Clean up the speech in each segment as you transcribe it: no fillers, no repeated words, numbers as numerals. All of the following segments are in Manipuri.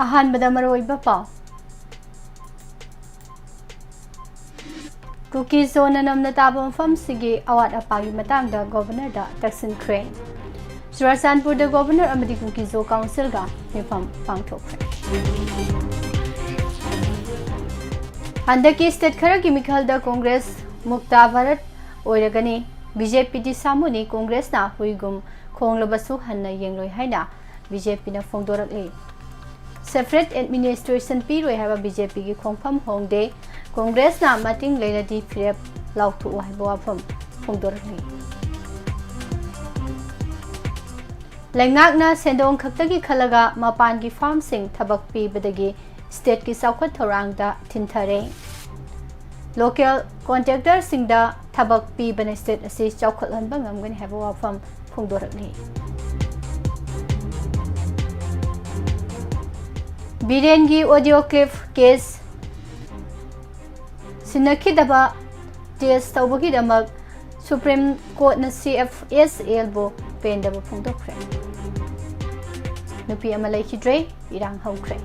ꯑꯍꯥꯟꯕꯗ ꯃꯔꯨꯑꯣꯏꯕ ꯄꯥꯎ ꯀꯨꯀꯤ ꯖꯣꯟꯅ ꯅꯝꯅ ꯇꯥꯕ ꯃꯐꯝꯁꯤꯡꯒꯤ ꯑꯋꯥꯠ ꯑꯄꯥꯒꯤ ꯃꯇꯥꯡꯗ ꯒꯣꯚꯔꯅꯔꯗ ꯇꯛꯁꯤꯟꯈ꯭ꯔꯦ꯫ ꯆꯨꯔꯆꯥꯟꯄꯨꯔꯗ ꯒꯣꯚꯔꯅꯔ ꯑꯃꯗꯤ ꯀꯨꯀꯤ ꯖꯣ ꯀꯥꯎꯟꯁꯤꯜꯒ ꯃꯤꯐꯝ ꯄꯥꯡꯊꯣꯛꯈ꯭ꯔꯦ꯫ ꯍꯟꯗꯛꯀꯤ ꯁ꯭ꯇꯦꯠ ꯈꯔꯒꯤ ꯃꯤꯈꯜꯗ ꯀꯣꯡꯒ꯭ꯔꯦꯁ ꯃꯨꯛꯇ ꯚꯥꯔꯠ ꯑꯣꯏꯔꯒꯅꯤ꯫ ꯕꯤꯖꯦꯄꯤꯗꯤ ꯁꯥꯃꯨꯅꯤ, ꯀꯣꯡꯒ꯭ꯔꯦꯁꯅ ꯍꯨꯏꯒꯨꯝ ꯈꯣꯡꯂꯕꯁꯨ ꯍꯟꯅ ꯌꯦꯡꯂꯣꯏ ꯍꯥꯏꯅ ꯕꯤꯖꯦꯄꯤꯅ ꯐꯣꯡꯗꯣꯔꯛꯂꯤ꯫ ꯁꯦꯄꯔꯦꯠ ꯑꯦꯗꯃꯤꯅꯤꯁꯇ꯭ꯔꯦꯁꯟ ꯄꯤꯔꯣꯏ ꯍꯥꯏꯕ ꯕꯤꯖꯦꯄꯤꯒꯤ ꯈꯣꯡꯐꯝ ꯍꯣꯡꯗꯦ꯫ ꯀꯣꯡꯒ꯭ꯔꯦꯁꯅ ꯃꯇꯤꯡ ꯂꯩꯔꯗꯤ ꯐꯤꯔꯦꯞ ꯂꯥꯎꯊꯣꯛꯎ ꯍꯥꯏꯕ ꯋꯥꯐꯝ ꯐꯣꯡꯗꯣꯔꯛꯂꯤ꯫ ꯂꯩꯉꯥꯛꯅ ꯁꯦꯟꯗꯣꯡ ꯈꯛꯇꯒꯤ ꯈꯜꯂꯒ ꯃꯄꯥꯟꯒꯤ ꯐꯥꯔꯝꯁꯤꯡ ꯊꯕꯛ ꯄꯤꯕꯗꯒꯤ ꯁ꯭ꯇꯦꯠꯀꯤ ꯆꯥꯎꯈꯠ ꯊꯧꯔꯥꯡꯗ ꯊꯤꯟꯊꯔꯦ꯫ ꯂꯣꯀꯦꯜ ꯀꯣꯟꯇ꯭ꯔꯦꯛꯇꯔꯁꯤꯡꯗ ꯊꯕꯛ ꯄꯤꯕꯅ ꯁ꯭ꯇꯦꯠ ꯑꯁꯤ ꯆꯥꯎꯈꯠꯍꯟꯕ ꯉꯝꯒꯅꯤ ꯍꯥꯏꯕ ꯋꯥꯐꯝ ꯐꯣꯡꯗꯣꯔꯛꯂꯤ꯫ ꯕꯤꯔꯦꯟꯒꯤ ꯑꯣꯗꯤꯑꯣ ꯀ꯭ꯂꯤꯞ ꯀꯦꯁ ꯁꯤꯟꯅꯈꯤꯗꯕ ꯇꯦꯁ ꯇꯧꯕꯒꯤꯗꯃꯛ ꯁꯨꯄ꯭ꯔꯤꯝ ꯀꯣꯔꯠꯅ CFSLꯕꯨ ꯄꯦꯟꯗꯕ ꯐꯣꯡꯗꯣꯛꯈ꯭ꯔꯦ꯫ ꯅꯨꯄꯤ ꯑꯃ ꯂꯩꯈꯤꯗ꯭ꯔꯦ, ꯏꯔꯥꯡ ꯍꯧꯈ꯭ꯔꯦ꯫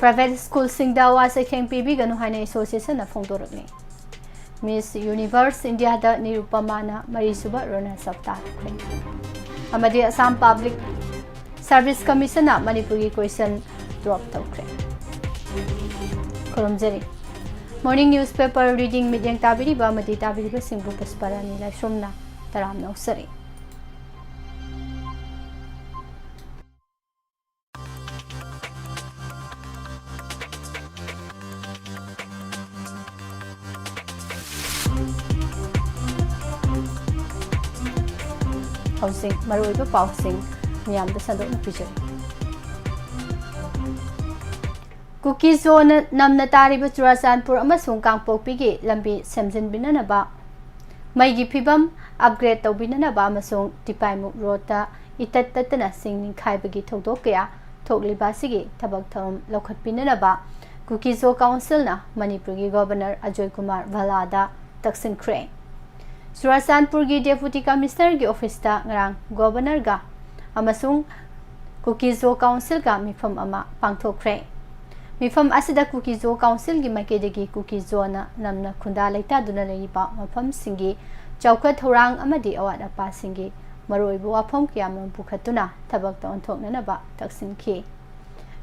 ꯄ꯭ꯔꯥꯏꯚꯦꯠ ꯁ꯭ꯀꯨꯜꯁꯤꯡꯗ ꯋꯥ ꯆꯩꯊꯦꯡ ꯄꯤꯕꯤꯒꯅꯨ ꯍꯥꯏꯅ ꯑꯦꯁꯣꯁꯤꯌꯦꯁꯟꯅ ꯐꯣꯡꯗꯣꯔꯛꯂꯤ꯫ ꯃꯤꯁ ꯌꯨꯅꯤꯚꯔꯁ ꯏꯟꯗꯤꯌꯥꯗ ꯅꯤꯔꯨꯄꯃꯥꯅ ꯃꯔꯤꯁꯨꯕ ꯔꯅꯔꯁ ꯑꯞ ꯇꯥꯈ꯭ꯔꯦ꯫ ꯑꯃꯗꯤ ꯑꯁꯥꯝ ꯄꯕ꯭ꯂꯤꯛ ꯁꯔꯚꯤꯁ ꯀꯃꯤꯁꯟꯅ ꯃꯅꯤꯄꯨꯔꯒꯤ ꯀꯣꯏꯁꯟ ꯗ꯭ꯔꯣꯞ ꯇꯧꯈ꯭ꯔꯦ꯫ ꯈꯨꯔꯨꯝꯖꯔꯤ꯫ ꯃꯣꯔꯅꯤꯡ ꯅ꯭ꯌꯨꯁꯄꯦꯄꯔ ꯔꯤꯗꯤꯡ ꯃꯤꯠꯌꯦꯡ ꯇꯥꯕꯤꯔꯤꯕ ꯑꯃꯗꯤ ꯇꯥꯕꯤꯔꯤꯕꯁꯤꯡꯕꯨ ꯄꯨꯁꯄꯔꯥꯅꯤ ꯂꯥꯏꯁ꯭ꯔꯝꯅ ꯇꯔꯥꯝꯅ ꯑꯣꯛꯆꯔꯤ꯫ ꯍꯧꯖꯤꯛ ꯃꯔꯨꯑꯣꯏꯕ ꯄꯥꯎꯁꯤꯡ ꯃꯤꯌꯥꯝꯗ ꯁꯟꯗꯣꯛꯅ ꯄꯤꯖꯔꯤ꯫ ꯀꯨꯀꯤ ꯖꯣꯟꯅ ꯅꯝꯅ ꯇꯥꯔꯤꯕ ꯆꯨꯔꯆꯥꯟꯄꯨꯔ ꯑꯃꯁꯨꯡ ꯀꯥꯡꯄꯣꯛꯄꯤꯒꯤ ꯂꯝꯕꯤ ꯁꯦꯝꯖꯤꯟꯕꯤꯅꯅꯕ, ꯃꯩꯒꯤ ꯐꯤꯚꯝ ꯑꯞꯒ꯭ꯔꯦꯗ ꯇꯧꯕꯤꯅꯅꯕ ꯑꯃꯁꯨꯡ ꯇꯤꯄꯥꯏꯃꯨꯛ ꯔꯣꯗꯇ ꯏꯇꯠ ꯇꯠꯇꯅ ꯁꯤꯡ ꯅꯤꯡꯈꯥꯏꯕꯒꯤ ꯊꯧꯗꯣꯛ ꯀꯌꯥ ꯊꯣꯛꯂꯤꯕ ꯑꯁꯤꯒꯤ ꯊꯕꯛ ꯊꯧꯔꯝ ꯂꯧꯈꯠꯄꯤꯅꯅꯕ ꯀꯨꯀꯤ ꯖꯣ ꯀꯥꯎꯟꯁꯤꯜꯅ ꯃꯅꯤꯄꯨꯔꯒꯤ ꯒꯚꯔꯅꯔ ꯑꯖꯣꯏ ꯀꯨꯃꯥꯔ ꯚꯥꯂꯥꯗ ꯇꯛꯁꯤꯟꯈ꯭ꯔꯦ꯫ ꯆꯨꯔꯆꯥꯟꯄꯨꯔꯒꯤ ꯗꯦꯄꯨꯇꯤ ꯀꯃꯤꯁꯅꯔꯒꯤ ꯑꯣꯐꯤꯁꯇ ꯉꯔꯥꯡ ꯒꯚꯔꯅꯔꯒ ꯑꯃꯁꯨꯡ ꯀꯨꯀꯤ ꯖꯣ ꯀꯥꯎꯟꯁꯤꯜꯒ ꯃꯤꯐꯝ ꯑꯃ ꯄꯥꯡꯊꯣꯛꯈ꯭ꯔꯦ꯫ ꯃꯤꯐꯝ ꯑꯁꯤꯗ ꯀꯨꯀꯤ ꯖꯣ ꯀꯥꯎꯟꯁꯤꯜꯒꯤ ꯃꯥꯏꯀꯩꯗꯒꯤ ꯀꯨꯀꯤ ꯖꯣꯅ ꯅꯝꯅ ꯈꯨꯟꯗꯥ ꯂꯩꯇꯥꯗꯨꯅ ꯂꯩꯔꯤꯕ ꯃꯐꯝꯁꯤꯡꯒꯤ ꯆꯥꯎꯈꯠ ꯊꯧꯔꯥꯡ ꯑꯃꯗꯤ ꯑꯋꯥꯠ ꯑꯄꯥꯁꯤꯡꯒꯤ ꯃꯔꯨꯑꯣꯏꯕ ꯋꯥꯐꯝ ꯀꯌꯥꯃꯔꯨꯝ ꯄꯨꯈꯠꯇꯨꯅ ꯊꯕꯛꯇ ꯑꯣꯟꯊꯣꯛꯅꯅꯕ ꯇꯛꯁꯤꯟꯈꯤ꯫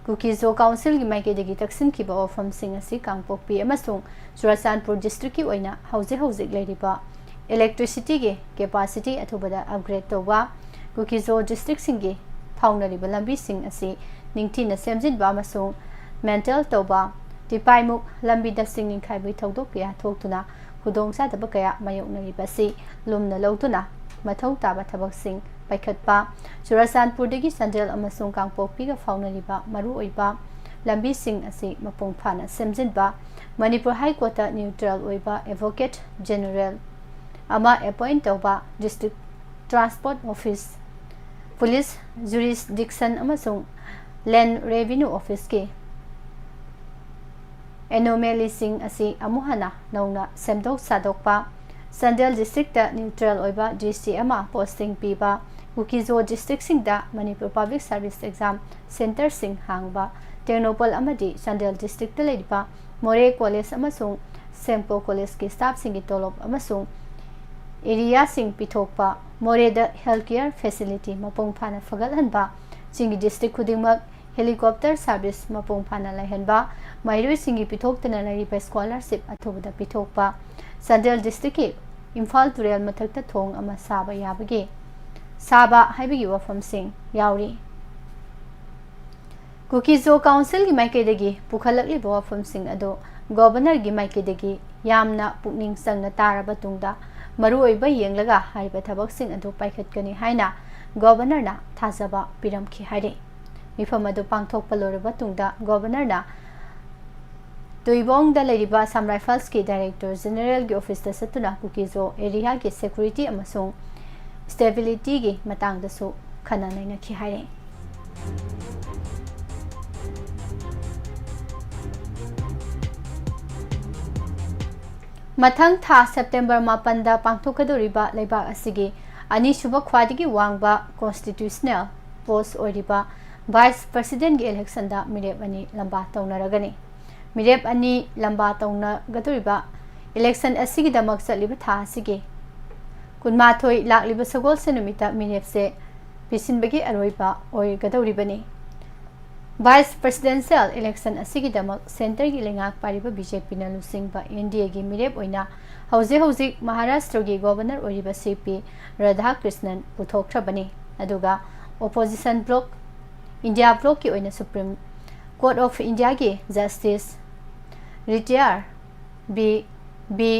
ꯀꯨꯀꯤ ꯖꯣ ꯀꯥꯎꯟꯁꯤꯜꯒꯤ ꯃꯥꯏꯀꯩꯗꯒꯤ ꯇꯛꯁꯤꯟꯈꯤꯕ ꯋꯥꯐꯝꯁꯤꯡ ꯑꯁꯤ ꯀꯥꯡꯄꯣꯛꯄꯤ ꯑꯃꯁꯨꯡ ꯆꯨꯔꯆꯥꯟꯄꯨꯔ ꯗꯤꯁꯇ꯭ꯔꯤꯛꯀꯤ ꯑꯣꯏꯅ ꯍꯧꯖꯤꯛ ꯂꯩꯔꯤꯕ ꯏꯂꯦꯛꯇ꯭ꯔꯤꯁꯤꯇꯤꯒꯤ ꯀꯦꯄꯥꯁꯤꯇꯤ ꯑꯊꯨꯕꯗ ꯑꯞꯒ꯭ꯔꯦꯗ ꯇꯧꯕ, ꯀꯨꯀꯤ ꯖꯣ ꯗꯤꯁꯇ꯭ꯔꯤꯛꯁꯤꯡꯒꯤ ꯐꯥꯎꯅꯔꯤꯕ ꯂꯝꯕꯤꯁꯤꯡ ꯑꯁꯤ ꯅꯤꯡꯊꯤꯅ ꯁꯦꯝꯖꯤꯟꯕ ꯑꯃꯁꯨꯡ ꯃꯦꯟꯇꯦꯟ ꯇꯧꯕ, ꯇꯤꯄꯥꯏꯃꯨꯛ ꯂꯝꯕꯤꯗ ꯁꯤꯡ ꯅꯤꯡꯈꯥꯏꯕꯒꯤ ꯊꯧꯗꯣꯛ ꯀꯌꯥ ꯊꯣꯛꯇꯨꯅ ꯈꯨꯗꯣꯡꯆꯥꯗꯕ ꯀꯌꯥ ꯃꯥꯌꯣꯛꯅꯔꯤꯕ ꯑꯁꯤ ꯂꯨꯝꯅ ꯂꯧꯗꯨꯅ ꯃꯊꯧ ꯇꯥꯕ ꯊꯕꯛꯁꯤꯡ ꯄꯥꯏꯈꯠꯄ, ꯆꯨꯔꯆꯥꯟꯄꯨꯔꯗꯒꯤ ꯆꯥꯟꯗꯦꯜ ꯑꯃꯁꯨꯡ ꯀꯥꯡꯄꯣꯛꯄꯤꯒ ꯐꯥꯎꯅꯔꯤꯕ ꯃꯔꯨꯑꯣꯏꯕ ꯂꯝꯕꯤꯁꯤꯡ ꯑꯁꯤ ꯃꯄꯨꯡ ꯐꯥꯅ ꯁꯦꯝꯖꯤꯟꯕ, ꯃꯅꯤꯄꯨꯔ ꯍꯥꯏꯀꯣꯔꯠꯇ ꯅ꯭ꯌꯨꯇ꯭ꯔꯦꯜ ꯑꯣꯏꯕ ꯑꯦꯗꯚꯣꯀꯦꯠ ꯖꯦꯅꯔꯦꯜ ꯑꯃ ꯑꯦꯄꯣꯏꯟꯠ ꯇꯧꯕ, district transport office, police jurisdiction ꯑꯃꯁꯨꯡ ꯂꯦꯟꯗ ꯔꯦꯚꯤꯅ꯭ꯌꯨ ꯑꯣꯐꯤꯁꯀꯤ ꯑꯦꯅꯣꯃꯦꯂꯤꯁꯤꯡ ꯑꯁꯤ ꯑꯃꯨꯛ ꯍꯟꯅ ꯅꯧꯅ ꯁꯦꯝꯗꯣꯛ ꯁꯥꯗꯣꯛꯄ, ꯆꯥꯟꯗꯦꯜ ꯗꯤꯁꯇ꯭ꯔꯤꯛꯇ ꯅ꯭ꯌꯨꯇ꯭ꯔꯦꯜ ꯑꯣꯏꯕ DC ꯑꯃ ꯄꯣꯁꯇꯤꯡ ꯄꯤꯕ, ꯀꯨꯀꯤ ꯖꯣ ꯗꯤꯁꯇ꯭ꯔꯤꯛꯁꯤꯡꯗ ꯃꯅꯤꯄꯨꯔ ꯄꯕ꯭ꯂꯤꯛ ꯁꯔꯚꯤꯁ ꯑꯦꯛꯖꯥꯝ ꯁꯦꯟꯇꯔꯁꯤꯡ ꯍꯥꯡꯕ, ꯇꯦꯡꯅꯧꯄꯜ ꯑꯃꯗꯤ ꯆꯥꯟꯗꯦꯜ ꯗꯤꯁꯇ꯭ꯔꯤꯛꯇ ꯂꯩꯔꯤꯕ ꯃꯣꯔꯦ ꯀꯣꯂꯦꯖ ꯑꯃꯁꯨꯡ ꯁꯦꯝꯄꯣ ꯀꯣꯂꯦꯖꯀꯤ ꯁ꯭ꯇꯥꯐꯁꯤꯡꯒꯤ ꯇꯣꯂꯣꯞ ꯑꯃꯁꯨꯡ ꯑꯦꯔꯤꯌꯥꯁꯤꯡ ꯄꯤꯊꯣꯛꯄ, ꯃꯣꯔꯦꯗ ꯍꯦꯜꯊ ꯀꯦꯌꯔ ꯐꯦꯁꯤꯂꯤꯇꯤ ꯃꯄꯨꯡ ꯐꯥꯅ ꯐꯒꯠꯍꯟꯕ, ꯆꯤꯡꯒꯤ ꯗꯤꯁꯇ꯭ꯔꯤꯛ ꯈꯨꯗꯤꯡꯃꯛ ꯍꯦꯂꯤꯀꯣꯞꯇꯔ ꯁꯥꯔꯚꯤꯁ ꯃꯄꯨꯡ ꯐꯥꯅ ꯂꯩꯍꯟꯕ, ꯃꯍꯩꯔꯣꯏꯁꯤꯡꯒꯤ ꯄꯤꯊꯣꯛꯇꯅ ꯂꯩꯔꯤꯕ ꯁ꯭ꯀꯣꯂꯔꯁꯤꯞ ꯑꯊꯨꯕꯗ ꯄꯤꯊꯣꯛꯄ, ꯆꯥꯟꯗꯦꯜ ꯗꯤꯁꯇ꯭ꯔꯤꯛꯀꯤ ꯏꯝꯐꯥꯜ ꯇꯨꯔꯦꯜ ꯃꯊꯛꯇ ꯊꯣꯡ ꯑꯃ ꯁꯥꯕ ꯍꯥꯏꯕꯒꯤ ꯋꯥꯐꯝꯁꯤꯡ ꯌꯥꯎꯔꯤ꯫ ꯀꯨꯀꯤ ꯖꯣ ꯀꯥꯎꯟꯁꯤꯜꯒꯤ ꯃꯥꯏꯀꯩꯗꯒꯤ ꯄꯨꯈꯠꯂꯛꯂꯤꯕ ꯋꯥꯐꯝꯁꯤꯡ ꯑꯗꯨ ꯒꯚꯔꯅꯔꯒꯤ ꯃꯥꯏꯀꯩꯗꯒꯤ ꯌꯥꯝꯅ ꯄꯨꯛꯅꯤꯡ ꯆꯪꯅ ꯇꯥꯔꯕ ꯇꯨꯡꯗ ꯃꯔꯨꯑꯣꯏꯕ ꯌꯦꯡꯂꯒ ꯍꯥꯏꯔꯤꯕ ꯊꯕꯛꯁꯤꯡ ꯑꯗꯨ ꯄꯥꯏꯈꯠꯀꯅꯤ ꯍꯥꯏꯅ ꯒꯚꯔꯅꯔꯅ ꯊꯥꯖꯕ ꯄꯤꯔꯝꯈꯤ ꯍꯥꯏꯔꯤ꯫ ꯃꯤꯐꯝ ꯑꯗꯨ ꯄꯥꯡꯊꯣꯛꯄ ꯂꯣꯏꯔꯕ ꯇꯨꯡꯗ ꯒꯚꯔꯅꯔꯅ ꯇꯨꯏꯕꯣꯡꯗ ꯂꯩꯔꯤꯕ ꯑꯁꯥꯝ ꯔꯥꯏꯐꯜꯁꯀꯤ ꯗꯥꯏꯔꯦꯛꯇꯔ ꯖꯦꯅꯔꯦꯜꯒꯤ ꯑꯣꯐꯤꯁꯇ ꯆꯠꯇꯨꯅ ꯀꯨꯀꯤ ꯖꯣ ꯑꯦꯔꯤꯌꯥꯒꯤ ꯁꯦꯀ꯭ꯌꯨꯔꯤꯇꯤ ꯑꯃꯁꯨꯡ ꯁ꯭ꯇꯦꯕꯤꯂꯤꯇꯤꯒꯤ ꯃꯇꯥꯡꯗꯁꯨ ꯈꯟꯅ ꯅꯩꯅꯈꯤ ꯍꯥꯏꯔꯤ꯫ मथंग था सेप्टेम्बर 8 पांथोकदोरिबा लेबाक असिगी अनिसुब ख्वादिगी वांगबा कॉन्स्टिट्यूशनल पोस्ट ओरिबा वाइस प्रेसिडेंट की इलेक्शन दा मिरेप अनि लंबा तौनरगनी मिरेप अनि लंबा तौनगदोरिबा इलेक्शन असिगी दमक चलिबा था असिगी कुनमाथोई लाक्लिबा सगोल से नुमिता मिरेप से पिसिनबगी अरोइबा ओइगदोरिबनी वाइस प्रेसिडेंशियल इलेक्शन असिगी दमक सेंटर की लेंगाक पारिबा बीजेपी न लुसिंगबा एनडीए की मिरेप ओइना हौजिक महाराष्ट्र की गवर्नर ओरिबा सीपी राधा कृष्णन पुथोखरबनी अदुगा ओपोजिशन ब्लॉक इंडिया ब्लॉक की ओइना सुप्रीम कोर्ट ऑफ इंडिया की justice retire B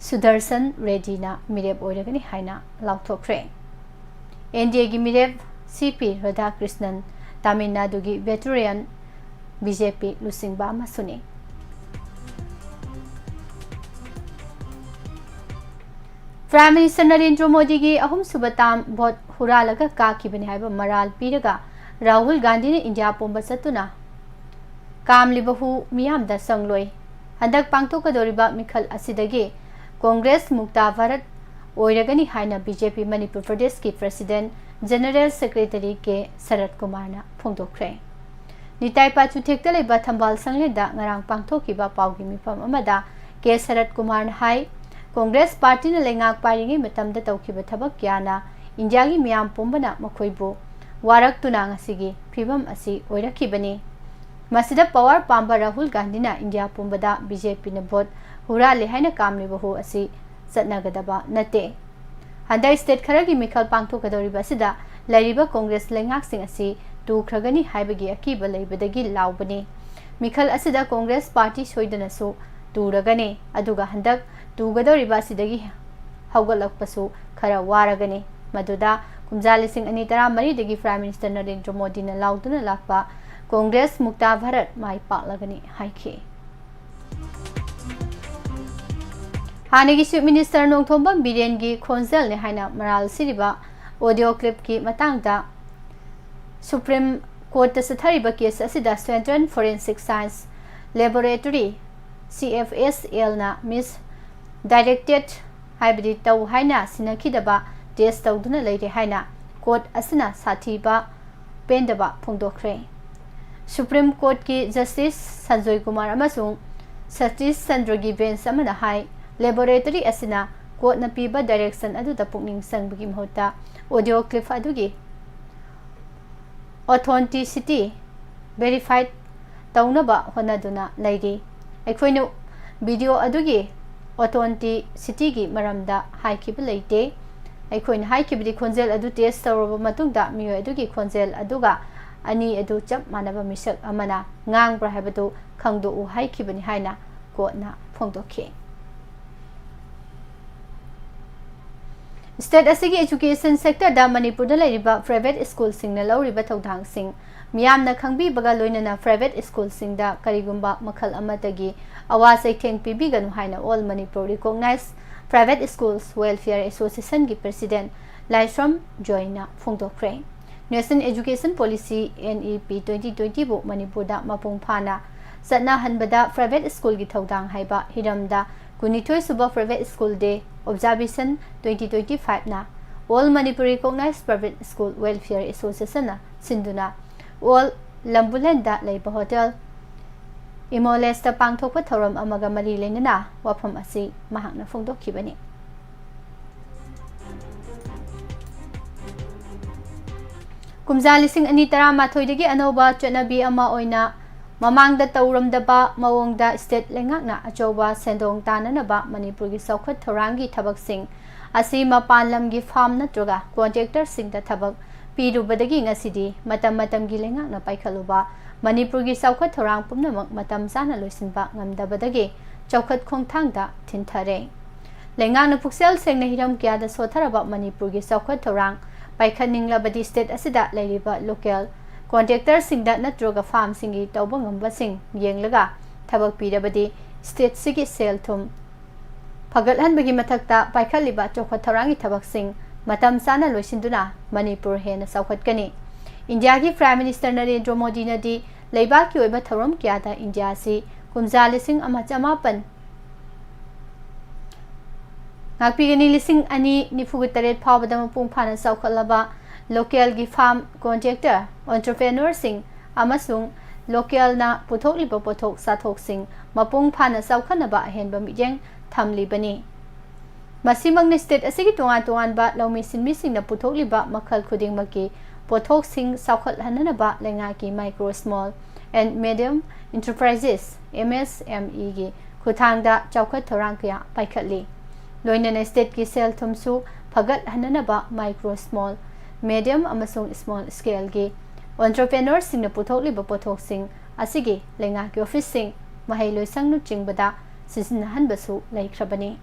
Sudershan Reddy ना मिरेप ओइरगनी हाइना लाउथोखरे एनडीए की मिरेप सीपी राधा कृष्णन तमिलनाडु की वेटरन बीजेपी लुसिंगबा मसुनी प्राइम मिनिस्टर नरेंद्र मोदी की अहुम सुबताम भोट हुरालगा काखिबने हाइबा मराल पीरगा राहुल गांधी ने इंडिया पोंबा चतुना कामलिबहु मियामदा संगलोय हंदक पांगथोकदोरिबा मिखल असिदगी कांग्रेस मुक्ता भारत ओइरगनी हाइना बीजेपी मणिपुर प्रदेश की प्रेसिडेंट जनरल सेक्रेटरी के शरद कुमार ना फोंदोखरे निताई पाचुथेक्ता लेबा थंबाल संगलेदा ngarang पांगथोकिबा पाउगी मिफम अमदा के शरद कुमार ना हाई कांग्रेस पार्टी ने लेंगाक पारिंगे मतमदा तौखिबा थबक क्याना इंडिया की मियाम पोंबना मखोइबो वारक्तुना ngasiगी फिबम असि ओइरखिबनी मसिदा पावर पांबा राहुल गांधी ना इंडिया पोंबदा बीजेपी ने वोट हुराले हाइना कामलिबहु असि चटनागदबा नते हंदा स्टेट खरा की मिखल पांगथोकदोरिबा सिदा लैरिबा कांग्रेस लेंगाकसिंग असि तुखरगनी हाइबगी अकीबा लैबदगी लाउबनी मिखल असिदा कांग्रेस पार्टी सोइदनसु तुरगने अदुगा हंदक तुगदोरिबा सिदगी हौगलकपसु खरा वारगने मदुदा कुमजा 2013 दगी प्राइम मिनिस्टर नरेंद्र मोदी ने लाउदुना लाकपा कांग्रेस मुक्ता भारत माई पाकलगनी हाइखी हानेगी चीफ मिनिस्टर नोंथोंबम बिरेन की खोंजल ने हाइना मराल सिरिबा ऑडियो क्लिप की मतंगदा सुप्रीम कोर्ट सथरिबा केस असिदा central forensic science laboratory CFSL ना मिस डायरेक्टेड हाइबदी तौ हाइना सिनखिदबा टेस्ट तौदुना लेरे हाइना कोर्ट असिना साथीबा पेंदबा फोंदोखरे सुप्रीम कोर्ट की जस्टिस संजय कुमार अमसुंग सतीश चंद्र की बेंच अमना हाई लैबोरेटरी असिना कोर्ट न पीबा डायरेक्शन अदुदा पुकनिंग संगबगी महौता ऑडियो क्लिप अदुगी ऑथेंटिसिटी वेरीफाइड तौनबा होनादुना लैरी अखोइनु वीडियो अदुगी ऑथेंटिसिटी की मरमदा हाइखिब लैते अखोइन हाइखिबदी खोंजेल अदु टेस्ट तौरबा मतुंगदा मियो अदुगी खोंजेल अदुगा अनि अदु चप मानबा मिसक अमना ngangbra हाइबदु खंगदो उ हाइखिबनी हाइना कोर्टना फोंदोखि स्टेट असिगी एजुकेशन सेक्टर दा मणिपुर दा लैरिबा प्राइवेट स्कूल सिंगना लौरिबा थौदांग सिंग मियामना खंगबी बगा लोइनना प्राइवेट स्कूल सिंगदा करिगुंबा मखल अमतगी अवा सैथेंग पीबीगनु हाइना all Manipur recognise private schools welfare association की प्रेसिडेंट लाइश्रम जॉयना फोंदोखरे नेशनल एजुकेशन पॉलिसी NEP 2020 बु मणिपुर दा मपुंग फाना सतना हनबदा प्राइवेट स्कूल की थौदांग हाइबा हिरमदा कुनिथोय सुबा प्राइवेट स्कूल डे ऑब्जर्वेशन 2025 ना all Manipur recognise private school welfare association ना सिंधुना ऑल लंबुलेंदा लेबा होटल इमोलेस्ता पांगथोकपा थौरम अमगा मरी लेनना वाफम असि महांगना फोंदोखिबनी कुमजा 2013 अनौबा चनबी अमा ओइना ममांगदा तौरमदबा मवोंगदा स्टेट लेंगाकना अचौबा सेंदोंग ताननबा मणिपुर की सौखत थौरांगी थबकसिंग असि मपान लमगी फार्म नत्रगा कॉन्ट्रैक्टर सिंगदा थबक पीरुबदगी ngasiदी matam matam gi lengakna paikhaluba Manipur की सौखत थौरांग पुमनमक मतम चाना लोइसिनबा ngamdabadagi चौखत खोंगथांगदा थिनथरे लेंगाकना पुक्सेल सेंगना हिरम क्यादा सोथरबा मणिपुर की सौखत थौरांग पाइखनिंगलाबदी स्टेट असिदा लैरिबा लोकल कॉन्ट्रैक्टर सिंगदा नत्रोगा फार्म सिंगी तौबा ngambasing yenglगा थबक पीरबदी स्टेट सिगी सेल थुम फगलहनबगी मथक्ता पाइखलिबा चौखत थौरांगी थबकसिंग मतम चाना लोइसिनदुना मणिपुर हेना सौखतकनी इंडिया की प्राइम मिनिस्टर नरेंद्र मोदी नदी लेबा की ओइबा थौरम क्यादा इंडिया से कुमजा 1950 ngakpigani lising ani nifugutaret phawbada mapung phana saukhallaba local gi farm contractor entrepreneur sing amasung local na puthokliba pothok sathok sing mapung phana saukhanaba henba mijeng thamlibani masimang state asigi tongan ba laumi sinmi sing na puthokliba makhal khuding maki pothok sing saukhat hananaba lenga ki micro small and medium enterprises MSME gi khuthangda chawkhat thorang kya paikhatli loinana state ki sel thumsu phagat hananaba micro small medium amasung small scale gi entrepreneur sing na puthokliba pothok sing asigi lenga ki office sing mahai loisang nu chingbada sisin hanbasu laikhrabani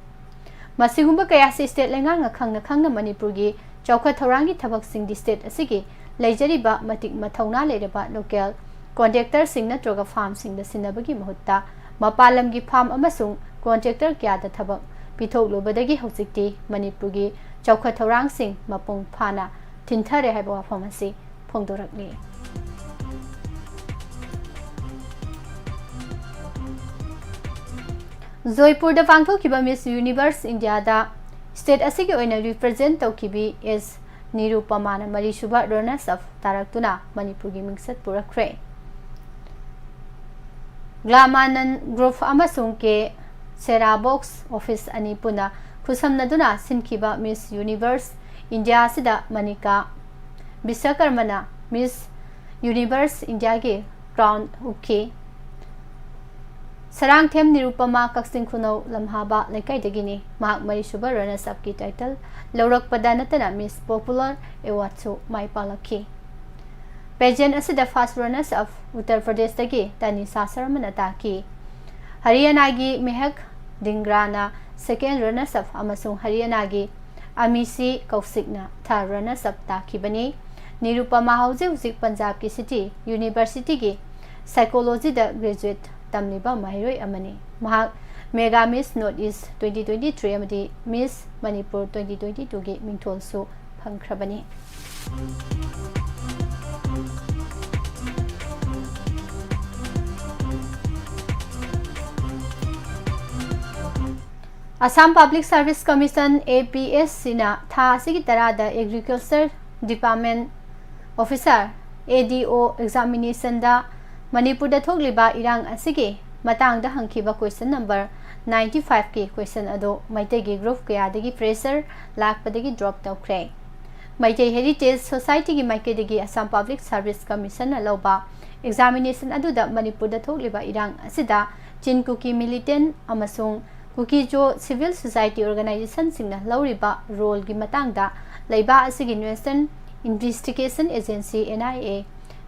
masigumba kaya si state lenga nga khangna manipur gi chawkhat thorang gi thabak sing di state asigi leijariba matik mathauna lereba local contractor sing na troga farm sing da sinabagi mahutta mapalam gi farm amasung contractor kya da thabak pithok lobadagi hojikti manipur gi chawkhat thorang sing mapung phana tinthare haiba wafam asi phongdorakni Joypur da pangthokiba Miss Universe India da state asigi oina represent tawkibi is Nirupamana Marishuba runners of Taraktuna Manipur gi mingsat purakre Glamanan group amasung ke Sera box office ani puna khusamnaduna sinkiba Miss Universe India sida Manika Biswakarmana Miss Universe India ge crown uke Sarang them Nirupama Kaksing Khuno Lamhaba Lekai Dagini Mahak Marishuba runners up ki title Laurak Padanatana Miss Popular Award Mai Palaki Pageant asida first runners of Uttar Pradesh dagi Tani Sasaramanata ki Haryana gi Mehak Dingrana second runners up amasung Haryana gi Amisi Kausikna third runners up takibani Nirupama hauzik Punjab ki city University gi psychology da graduate tamliba mahiroi amani mahak mega miss northeast 2023 amadi miss manipur 2022 gi mingthol su phangkhrabani Assam Public Service Commission APSC na tha asigi tarada agriculture department officer ADO examination da Manipur da thogliba irang asigi matang da hangkiba question number 95 ki question ado maite gi group kaya dagi pressure lakpadagi drop tawkre maite heritage society gi maike dagi Assam Public Service Commission na loba examination adu da Manipur da thogliba irang asida chin kuki militant amasung kuki jo civil society organization singna lawriba role gi matang da leiba asigi Western Investigation Agency NIA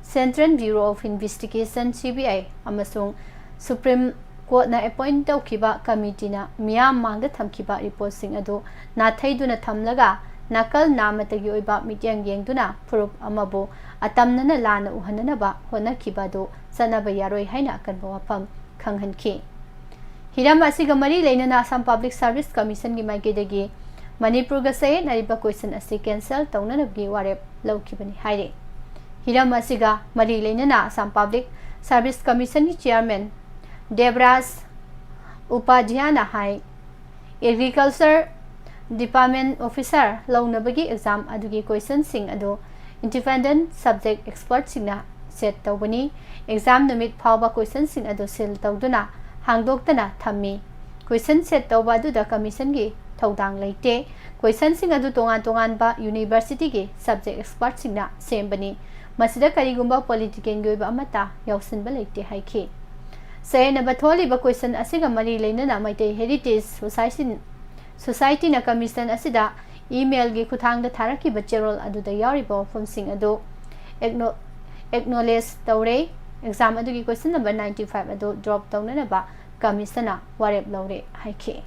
Central Bureau of Investigation CBI amasung Supreme Court na appoint tawkiba committee na miyam mangda thamkiba report sing ado na thaiduna thamlaga nakal namatagi oiba mityang yengduna proof amabo atamna na lana uhanana hona kibado sanaba yaroi haina kanba wafam khanghanki hiram asiga mari leinana Assam Public Service Commission gi maigedagi Manipur ga say nariba question asi cancel tawnanabgi warep lawkibani haire hiram asiga mari leinana Assam Public Service Commission ki chairman Devras Upadhyayana hai agriculture department officer lawnabagi exam adugi question sing ado independent subject expert singna set tawbani exam numit phawba question sing ado sel tawduna hangdoktana thammi question set tawba adu da commission gi thaudang leite question sing adu tongan ba university gi subject expert singna sembani masida karigumba political gi ba amata yausinba leite haiki say na batholi ba question asiga mari leinana maite heritage society na commission asida email gi khuthang da tharaki ba cherol adu da yari ba form sing adu acknowledge tawre exam adu gi question number 95 adu drop tawna ba commissioner warep lawre haiki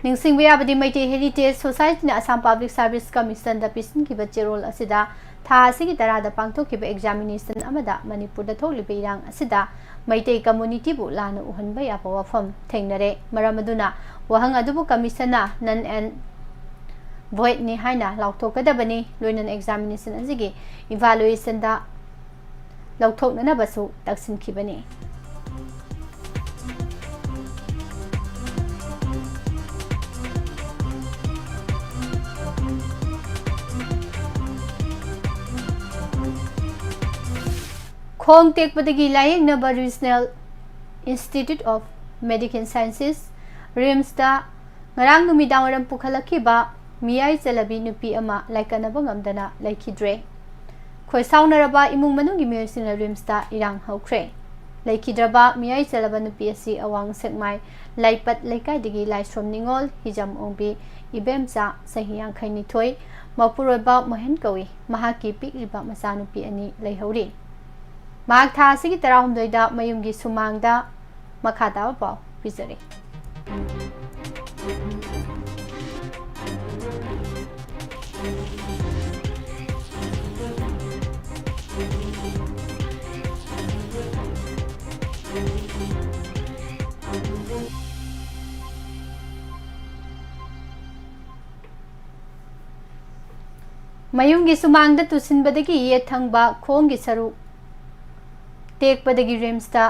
ningsing bya badi maite heritage society na Assam Public Service Commission da pisin ki ba cherol asida tha asigi tarada pangthok ki ba examination amada Manipur da tholi beirang asida maite community bu lana uhanba ya pa wafam thengnare maramaduna wahang adubu commissioner nan and void ni haina lauthokadabani loinan examination asigi evaluation da lauthokna basu taksin khibani khong tekpadagi layengna Regional Institute of Medical Sciences RIMS da ngarang numidang waram pukhalakiba miyai chalabi nupi ama laikanaba ngamdana laikidre khoi saunaraba imung manungi miyosina RIMS da irang haukhre laikidraba miyai chalaba nupi asi awang sekmai laipat laikai laisrom ningol hijam ongbi ibemcha sahiyang khaini thoi mapuroba mohen kawi mahaki pikriba masanupi ani leihori mahak tha asigi tarahumdoi da mayumgi sumangda makhada pau pizari mayumgi sumangda tusinbadagi ye thangba khonggi saru tekpadagi RIMS da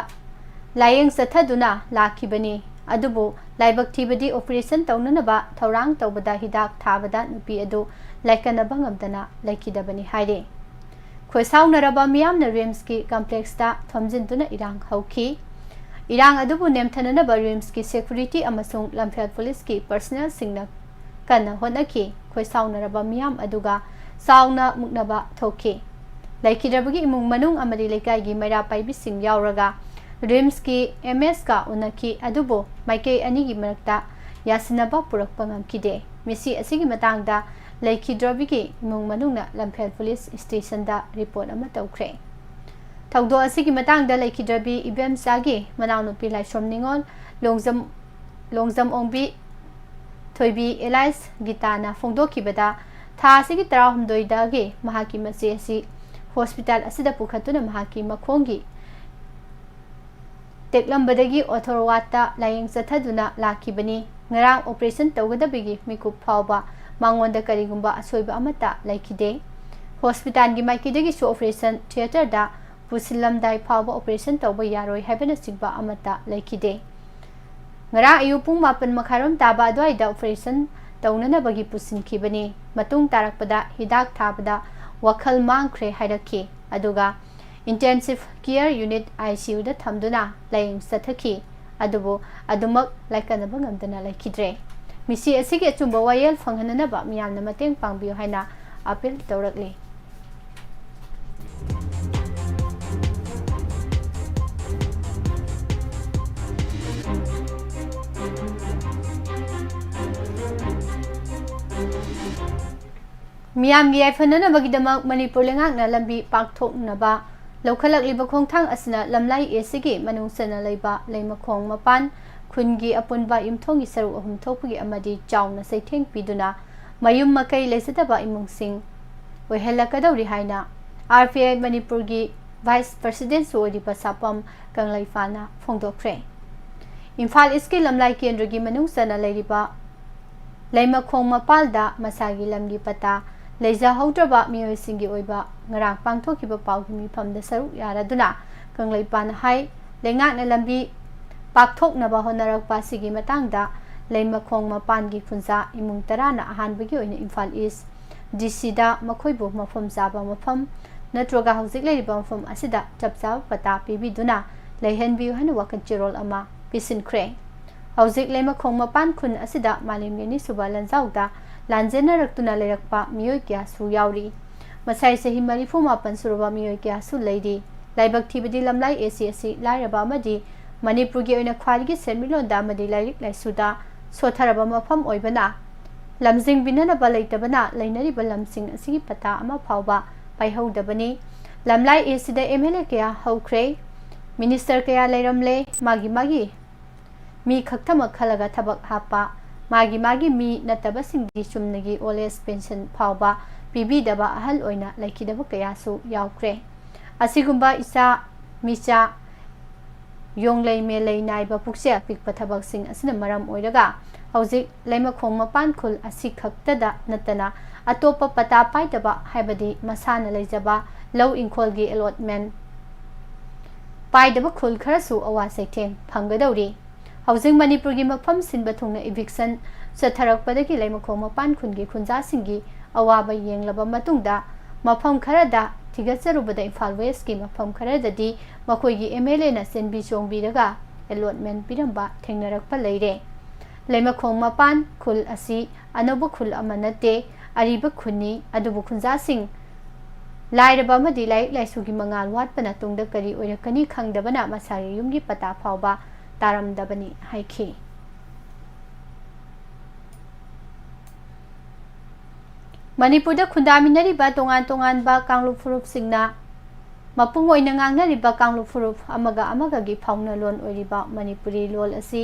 layeng sathaduna lakhibani adubu laibak thibadi operation taunanaba thaurang tawbada hidak thabada nupi adu laikanaba ngamdana laikidabani haire khoi saunaraba miyamna RIMS ki complex da thomjintuna irang hauki irang adubu nemthananaba RIMS ki security amasung lamphel police ki personnel singna kana honaki khoi saunaraba miyam aduga sauna muknaba thoki laikidabagi imung manung amari laikai gi maira paibi sing yauraga RIMS ki MS ka unaki adubo maikei ani gi marakta yasinaba purakpa ngamkide misi asigi matangda laikidabagi imung manungna lamphel police station da report ama tawkhre thawdo asigi matangda laikidabi ibem sagi manawnupi laisrom ningol longjam ongbi thoibi Elias gitana phongdokibada tha asigi tarahumdoi dagi mahaki masi asi hospital asida pukhatuna mahaki makhongi teklambadagi authorwata layeng sathaduna lakhibani ngarang operation tawgadabigi mikup phawba mangonda karigumba asoiba amata laikide hospital gi maikidagi su operation theater da pusilamdai phawba operation tawba yaroi habena sigba amata laikide ngara ayu pung 8 makharom taba adwai da operation taunana bagi pusin kibani matung tarakpada hidak thabada wakhal mangkhre hairaki aduga intensive care unit ICU da thamduna laying sathaki adubu adumak laikanaba ngamdana laikidre misi asigi achumba wayel phanghanana ba miyamna mateng pangbiyo haina appeal tawrakli miyamgi aifhanana bagidamak manipur lengakna lambi pakthoknaba lawkhalakliba khongthang asina lamlai esigi manungsana leiba leimakhong mapan khungi apunba imthongi saru ahum thokpagi amadi chauna saitheng piduna mayum makai leisadaba imungsing oihelakadawri haina RPI manipurgi vice president soodiba sapam kanglaifana phongdokre imphal iski lamlai kendragi manungsana leiriba leimakhong mapalda masagi lamgi pata leja haudraba miyoisingi oiba ngarang pangthokiba pawgi mifamda saru yaraduna kanglaipan hai lengakna lambi pakthoknaba honarakpa sigi matangda leimakhong mapangi khunja imung tarana ahanbagi oina Imphal East DC da makhoibu mafam jaba mafam natroga haujik leiriba mafam asida chapchab pata pibiduna leihenbiu hana wakan chirol ama pisinkhre haujik leimakhong mapan khun asida malimgeni suba lanjauda lanjena raktuna leirakpa miyoi kya su yauri masai sahi marifu mapan suruba miyoi kya su leidi laibak thibadi lamlai ACSC lairaba amadi manipurgi oina khwaligi senmilonda amadi lairik laisuda sotharaba mafam oibana lamjing binana balaitabana lainari balamsing asigi pata ama phawba paihowdabani lamlai ACda MLA kya haukhre minister kya leiramle magi mi khakthama khalaga thabak hapa magi mi natabasingdi chumnagi old age pension phawba pibidaba ahal oina laikidaba kayasu yaukre asigumba isa micha yonglei melei naiba pukse pikpa thabaksing asina maram oiraga hojik leimakhong mapan khul asi khaktada natana atopa pata paitaba haibadi masana leijaba low inkolgi allotment paidaba khul kharasu awa saitheng phanggadawri Housing Manipur gi mafam sinba thungna eviction satharakpadagi leimakhong mapan khungi khunja singi awaba yenglaba matungda mafam kharada थिगत्सरुबदा इम्फाल वेस्ट की मफम खरददी मखोइगी MLA ना सेनबी चोंगबीरगा एलॉटमेंट पिरंबा थेंगनरकपा लैरे लेमखोंग मपान खुल असी अनोब खुल अमा नते अरिबा खुनी अदुबु खुंजासिंग लाइरबा मदि लाइक लाइसुगी मंगाल वाटपना तुंगदा करी ओइरकनी खंगदबना मसागी युमगी पता फावबा तारमदबनी हाइखी मणिपुरदा खुंदामिनरिबा तोंगान तोंगानबा कांगलुप फुरुपसिंगना मपुंग ओइना ngangnariba कांगलुप फुरुप अमगा अमगागी फाउना लोन ओइरिबा मणिपुरी लोल असी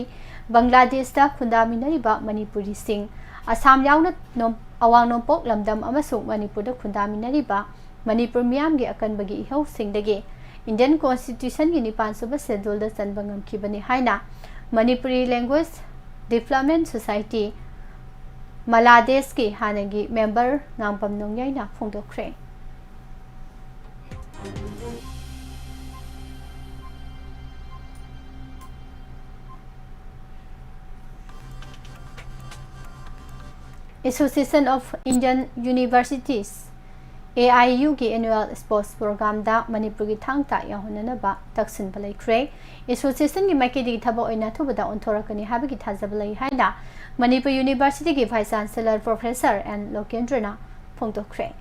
बांग्लादेशदा खुंदामिनरिबा मणिपुरी सिंग असम यावना अवांग नोंपोक लमदम अमसुंग मणिपुरदा खुंदामिनरिबा मणिपुर मियामगी अकनबगी इहौ सिंगदगे इंडियन कॉन्स्टिट्यूशन की 9 शेड्यूल चनबा ngamkhibani haina Manipuri language development society मलादेश की हानगी मेंबर नामपम नोंगयाइना फोंदोखरे association of Indian universities AIU की एनुअल स्पोर्ट्स प्रोग्राम दा मणिपुर की थांगता याहोननबा तक्सिन बलैख्रे एसोसिएशन की माइकेदी थबो ओइना थुबदा ओंथोरकनी हाबगी थाजबलै हाइना मणिपुर यूनिवर्सिटी की वाइस चांसलर प्रोफेसर एन लोकेंद्रना फोंदोख्रे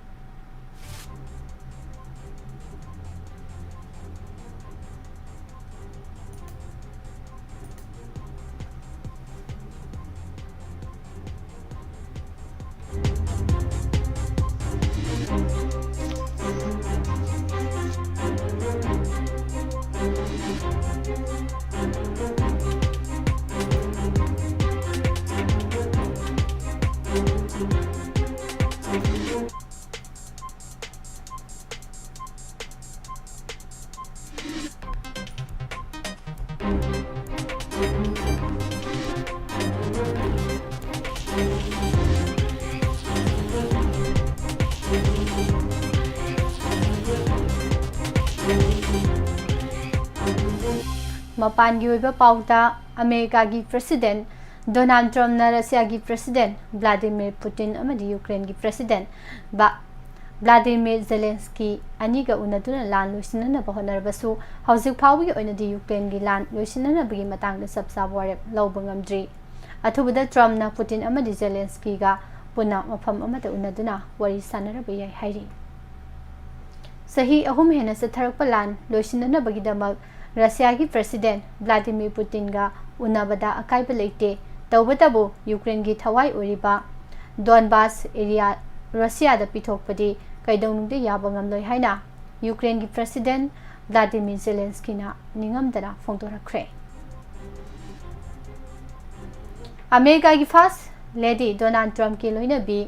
मपान की पाउता अमेरिका की प्रेसिडेंट डोनाल्ड ट्रम्प ना रशिया की प्रेसिडेंट व्लादिमीर पुतिन अमदी यूक्रेन की प्रेसिडेंट व्लादिमीर जेलेंस्की अनिगा उनदुना लान लोइसिननबा होनरबसु हौजिक फाउबगी ओइनदी यूक्रेन की लान लोइसिननबगी मतांगदा सबसा वारेप लौबा ngamdri अथुबदा ट्रम्प ना पुतिन अमदी जेलेंस्की गा पुना मफम अमदा उनदुना वरी सानरबा याइ हाइरि सही अहुम हेना सथरकपा लान लोइसिननबगीदमक रशिया की प्रेसिडेंट व्लादिमीर पुतिन का उन्नबदा अकाइब लेते तौबतबु यूक्रेन की थवाई ओरिबा डोनबास एरिया रशिया दा पिथोकपदी कैदौनुंगदे याबा ngamloi हाइना यूक्रेन की प्रेसिडेंट व्लादिमीर जेलेंस्की ना निंगमदना फोंदोरखरे अमेरिका की फर्स्ट लेडी डोनाल्ड ट्रम्प की लोइनबी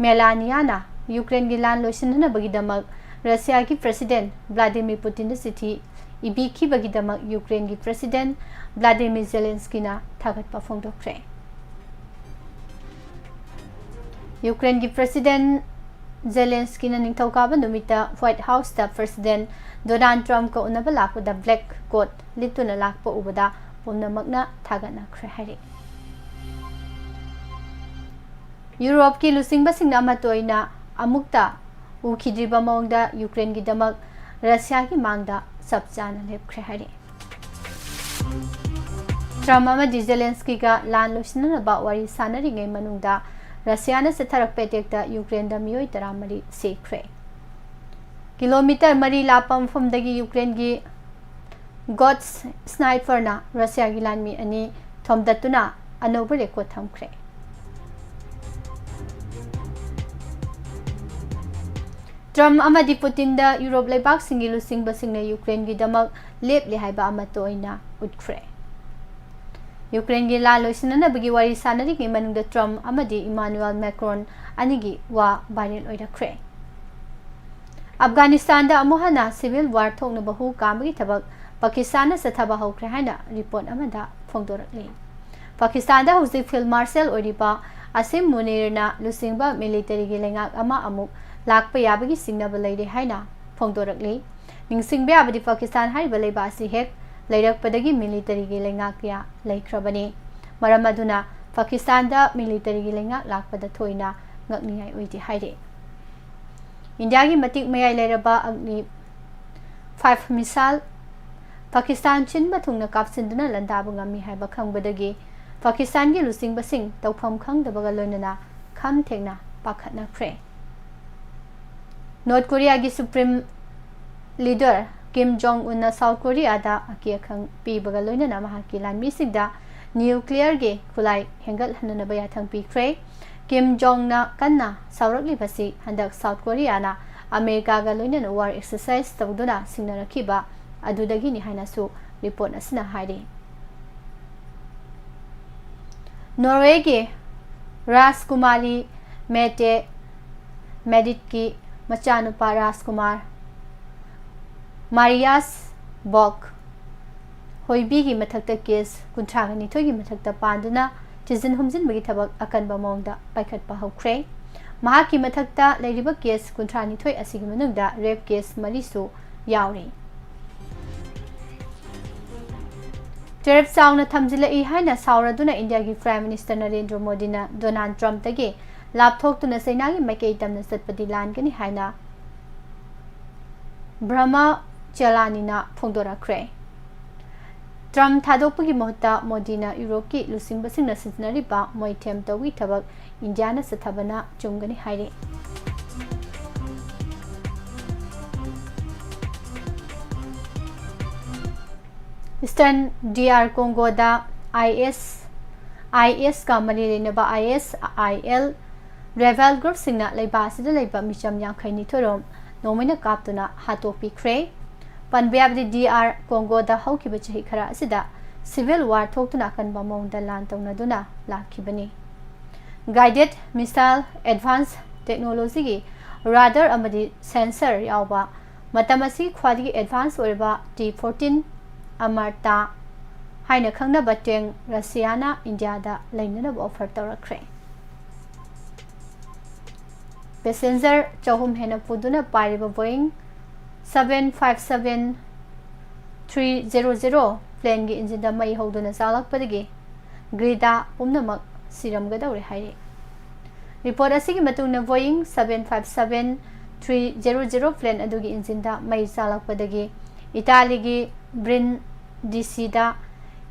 मेलानिया ना यूक्रेन की लान लोइसिननबगीदमक रशिया की प्रेसिडेंट व्लादिमीर पुतिन चिठी इबीखिबगीदमक यूक्रेन की प्रेसिडेंट व्लादिमीर जेलेंस्की ना थागतपा फोंदोखरे यूक्रेन की प्रेसिडेंट जेलेंस्की ना निंगथौकाबा नुमिता व्हाइट हाउस दा प्रेसिडेंट डोनाल्ड ट्रम्प का उनबा लाकपदा ब्लैक कोट लिटुना लाकपा उबदा पुनमकना थागतनाखरे हाइरे यूरोप की लुसिंगबसिंगना अमतोइना अमुक्ता उखिद्रिबा मौंगदा यूक्रेन की दमक रशिया की मांगदा सब चाना लेपख्रे हाइरे ट्रम्प अमदी जेलेंस्की का लान लोइसिननबा वारी सानरिङै मनुंगदा रशिया ने सथरक पेटेक्ता यूक्रेन दा मियोइ 13 सेख्रे किलोमीटर 3 लापा मफमदगी यूक्रेन की गॉड्स स्नाइपर ना रशिया की लानमी अनि थोमदतुना अनोब रेकॉर्ड थमख्रे ट्रम्प अमदी पुतिन दा यूरोप लेबाक सिंगी लुसिंगबसिंगना यूक्रेन की दमक लेपले हाइबा अमतोइना उठख्रे यूक्रेन की लान लोइसिननबगी वारी सानरिङै मनुंगदा ट्रम्प अमदी इमानुएल मैक्रोन अनिगी वा वायरल ओइरख्रे अफगानिस्तान दा अमुहना सिविल वार थोकनबा हु कामगी थबक पाकिस्तान सथबा हौख्रे हाइना रिपोर्ट अमदा फोंदोरखले पाकिस्तान दा हुजिक फील्ड मार्शल ओइरिबा असिम मुनीरना लुसिंगबा मिलिटरी की लेंगाक अमा अमुक लाकपा याबगी सिंगनबा लैरे हाइना फोंदोरखले निंगसिंगबे याबदी पाकिस्तान हाइबा लेबा असि हेक लैरकपदगी मिलिटरी की लेंगाक या लैख्रबनी मरम अदुना पाकिस्तान दा मिलिटरी की लेंगाक लाकपदा थोइना ngakniyai oidi haire इंडिया की मतिक मयाई लेरबा अग्नि 5 मिसाइल पाकिस्तान चिन बथुंगना कापसिंदुना लंदाब ngami haiba khangbadagi पाकिस्तान की लुसिंग बसिंग तौफम खंगदबगा लोइनना खम थेंगना पाखतना ख्रे नॉर्थ कोरिया की supreme leader Kim Jong Un south Korea दा अकी खंग पीबगा लोइनना महाकी लानमी सिंगदा न्यूक्लियर के खुलाई हेंगल हननबा याथंग पीख्रे किम जोंग ना कन्ना साउरकली बसी हंदक साउथ कोरिया ना अमेरिका गा लोइनना वार एक्सरसाइज तौदुना सिंगनरखिबा अदुदगी नि हाइनासु रिपोर्ट असना हाइरे नॉर्वे के राजकुमारी मेटे मेडिट की मचानुपा राजकुमार मारियास बॉक होइबी की मथक्ता केस 39 की मथक्ता पांदुना थिजिन हुमजिनबगी थबक अकनबा मोंगदा पाइखटपा हौख्रे महाकी मथक्ता लेरिबा केस 39 असिगी मनुंगदा रेप केस मरिसु यावरी टेरिफ चाउना थमजिलई हाइना साउरदुना इंडिया की प्राइम मिनिस्टर नरेंद्र मोदी ना डोनाल्ड ट्रम्प तगे लापथोक्तुना सेनागी मैकई तमना चटपदी लानगनी हाइना ब्रह्मा चलानीना फोंदोराख्रे ट्रम्प थादोकपगी महत्ता मोदीना यूरोप की लुसिंग बसिंगना सिजनरिबा मोइथेम तौगी थबक इंडियाना सथबना चुमगनी हाइरे ईस्टर्न DR कोंगो दा IS का मरी लेनबा ISIL रेबेल ग्रुप सिंगना लेबासिदा लेबा मिचम यांखैनी थोरोम नोमिना कापतुना हातोपीख्रे पनबेबदी DR कोंगो दा हौकिबा चही खरा असिदा सिविल वार थोक्तुना कनबा मोंगदा लान तौनादुना लाखिबनी गाइडेड मिसाइल एडवांस टेक्नोलॉजी की राडर अमदी सेंसर यावबा मतमसी ख्वादी एडवांस ओरबा T-14 अमरता हाइना खंगना बटेंग रशियाना इंडिया दा लेनना ऑफर तौरख्रे पैसेंजर चौहुम हेना पुदुना पारिबा बोइंग 757-300 प्लेन की इंजिन दा मई हौदुना चालकपदगी ग्रीदा पुमनमक सिरमगदौरे हाइरे रिपोर्ट असिगी मतुंगना बोइंग 757-300 प्लेन अदुगी इंजिन दा मई चालकपदगी इटाली की ब्रिंडिसीदा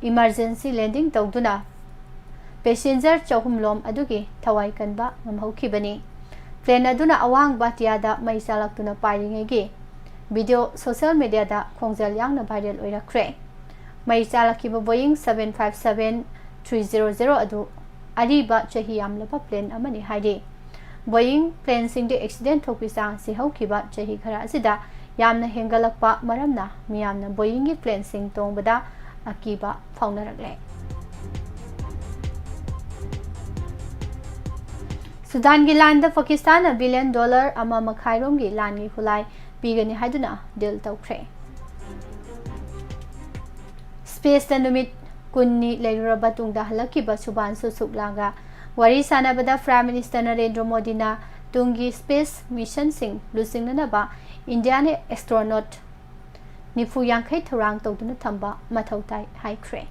इमरजेंसी लैंडिंग तौदुना पैसेंजर चौहुमलोम अदुगी थवाई कनबा ngमहौखिबनी प्लेन अदुना अवांग बाटियादा मई चालकतुना पाइरिंगेगी वीडियो सोशल मीडिया दा खोंजल यांगना वायरल ओइरख्रे मई चालकिबा बोइंग 757-300 अदु अरिबा चही यामलबा प्लेन अमनि हाइरे बोइंग प्लेन सिंग दे एक्सीडेंट थोकपि चांग सि हौखिबा चही खरा असिदा यामना हेंगलकपा मरमना मियामना बोइंग की प्लेन सिंग तोंगबदा अकीबा फाउनरकले सुदान की लान दा पाकिस्तान $1 बिलियन अमा मखाइरोम की लान की खुलाई पीगनी हाइदुना दिल तौख्रे स्पेस दा नुमित कुन्नी लेरुरबा तुंगदा हलकिबा सुबानसु सुक्लागा वरी सानाबदा प्राइम मिनिस्टर नरेंद्र मोदी ना तुंगी स्पेस मिशन सिंग लुसिंगनबा इंडिया ने एस्ट्रोनॉट निफु यांखै थौरांग तौदुना थंबा मथौताई हाइख्रे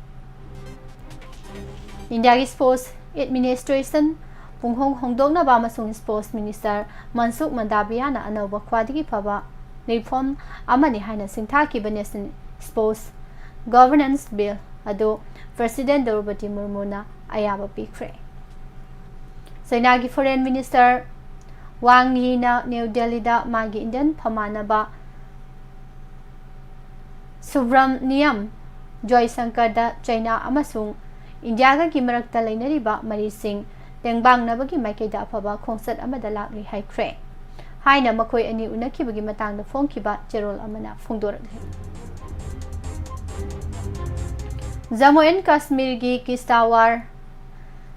इंडिया की स्पोर्ट्स एडमिनिस्ट्रेशन पुंगहोंग होंगदोंगनबा अमसुंग स्पोर्ट्स मिनिस्टर मनसुख मंदाबियाना अनौबा ख्वादिगी फबा रिफॉर्म अमनि हाइना सिंथाकिबा नेशनल स्पोर्ट्स गवर्नेंस बिल अदो प्रेसिडेंट द्रौपदी मुर्मुना अयाबा पीख्रे चाइना की फॉरेन मिनिस्टर वांग यीना न्यू दिल्ली दा मागी इंडियन फमानबा सुब्रमनियम जयशंकर दा चाइना अमसुंग इंडिया की मरक्ता लेनरिबा मरीसिंग तेंबांगनबगी माइकेदा अफबा खोंसत अमदा लाक्ली हाइख्रे हाइना मखोय अनि उनखिबगी मतंगदा फोंखिबा चेरोल अमना फोंदोरले जम्मू एंड कश्मीर की किश्तवाड़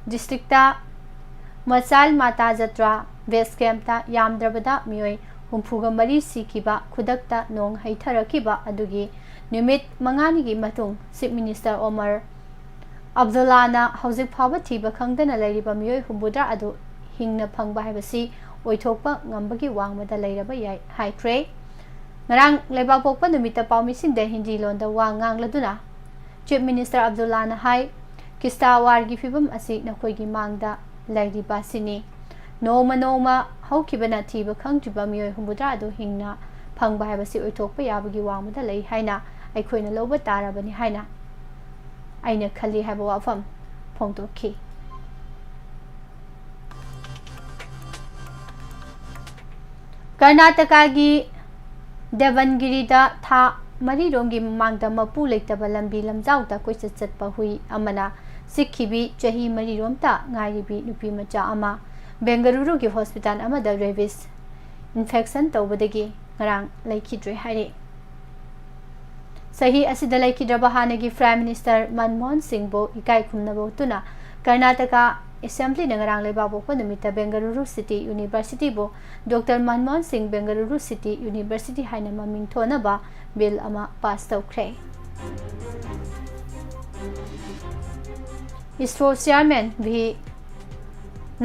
डिस्ट्रिक्टा मचाल माता जत्रा बेस कैंपता यामद्रबदा मियोय 34 सिखिबा खुदकता नोंग हैथरखिबा अदुगी निमित मंगानिगी मतुंग चीफ मिनिस्टर ओमर अब्दुल्लाना हौजिक फाबा थीबा खंगदना लेरिबा मियोय हुबुद्रा अदु Hingna फंगबा हाइबसी ओइथोकपा ngambagi wangmada leiraba yai haikre ngarang leibak pokpa numita pawmising de hindi londa wa ngangladuna chief minister abdullana hai kistawar gi fibam asi nakhoi gi mangda leiriba sini noma हौखिबना थीब खंगजिबा मियोय हुमुद्रा दो हिंगना फंगबा हाइबसी ओइथोकपा याबगी वांगमदा लई हाइना अखोइना लौबा ताराबनी हाइना आइना खली हाइबा वाफम फोंदोखी। कर्नाटका की देवनगिरीदा था मरीरोंगी मांगदा मपू लेतबा लंबी लमजाउदा कोइचत चतपा हुई अमना सिक्खिबी चही मरीरोमता गायरिबी नुपी मचा अमा बेंगलुरु की हॉस्पिटल अमदा रेबिस इन्फेक्शन तौबदगी ngarang laikidre haire sahi asida laikidraba hanagi prime minister manmohan singh bo ikai khumnabo tuna karnataka assembly ngarang leba bo ko numita bengaluru city university bo dr manmohan singh bengaluru city university haina maming thona ba bill ama pass tawkhre isro chairman v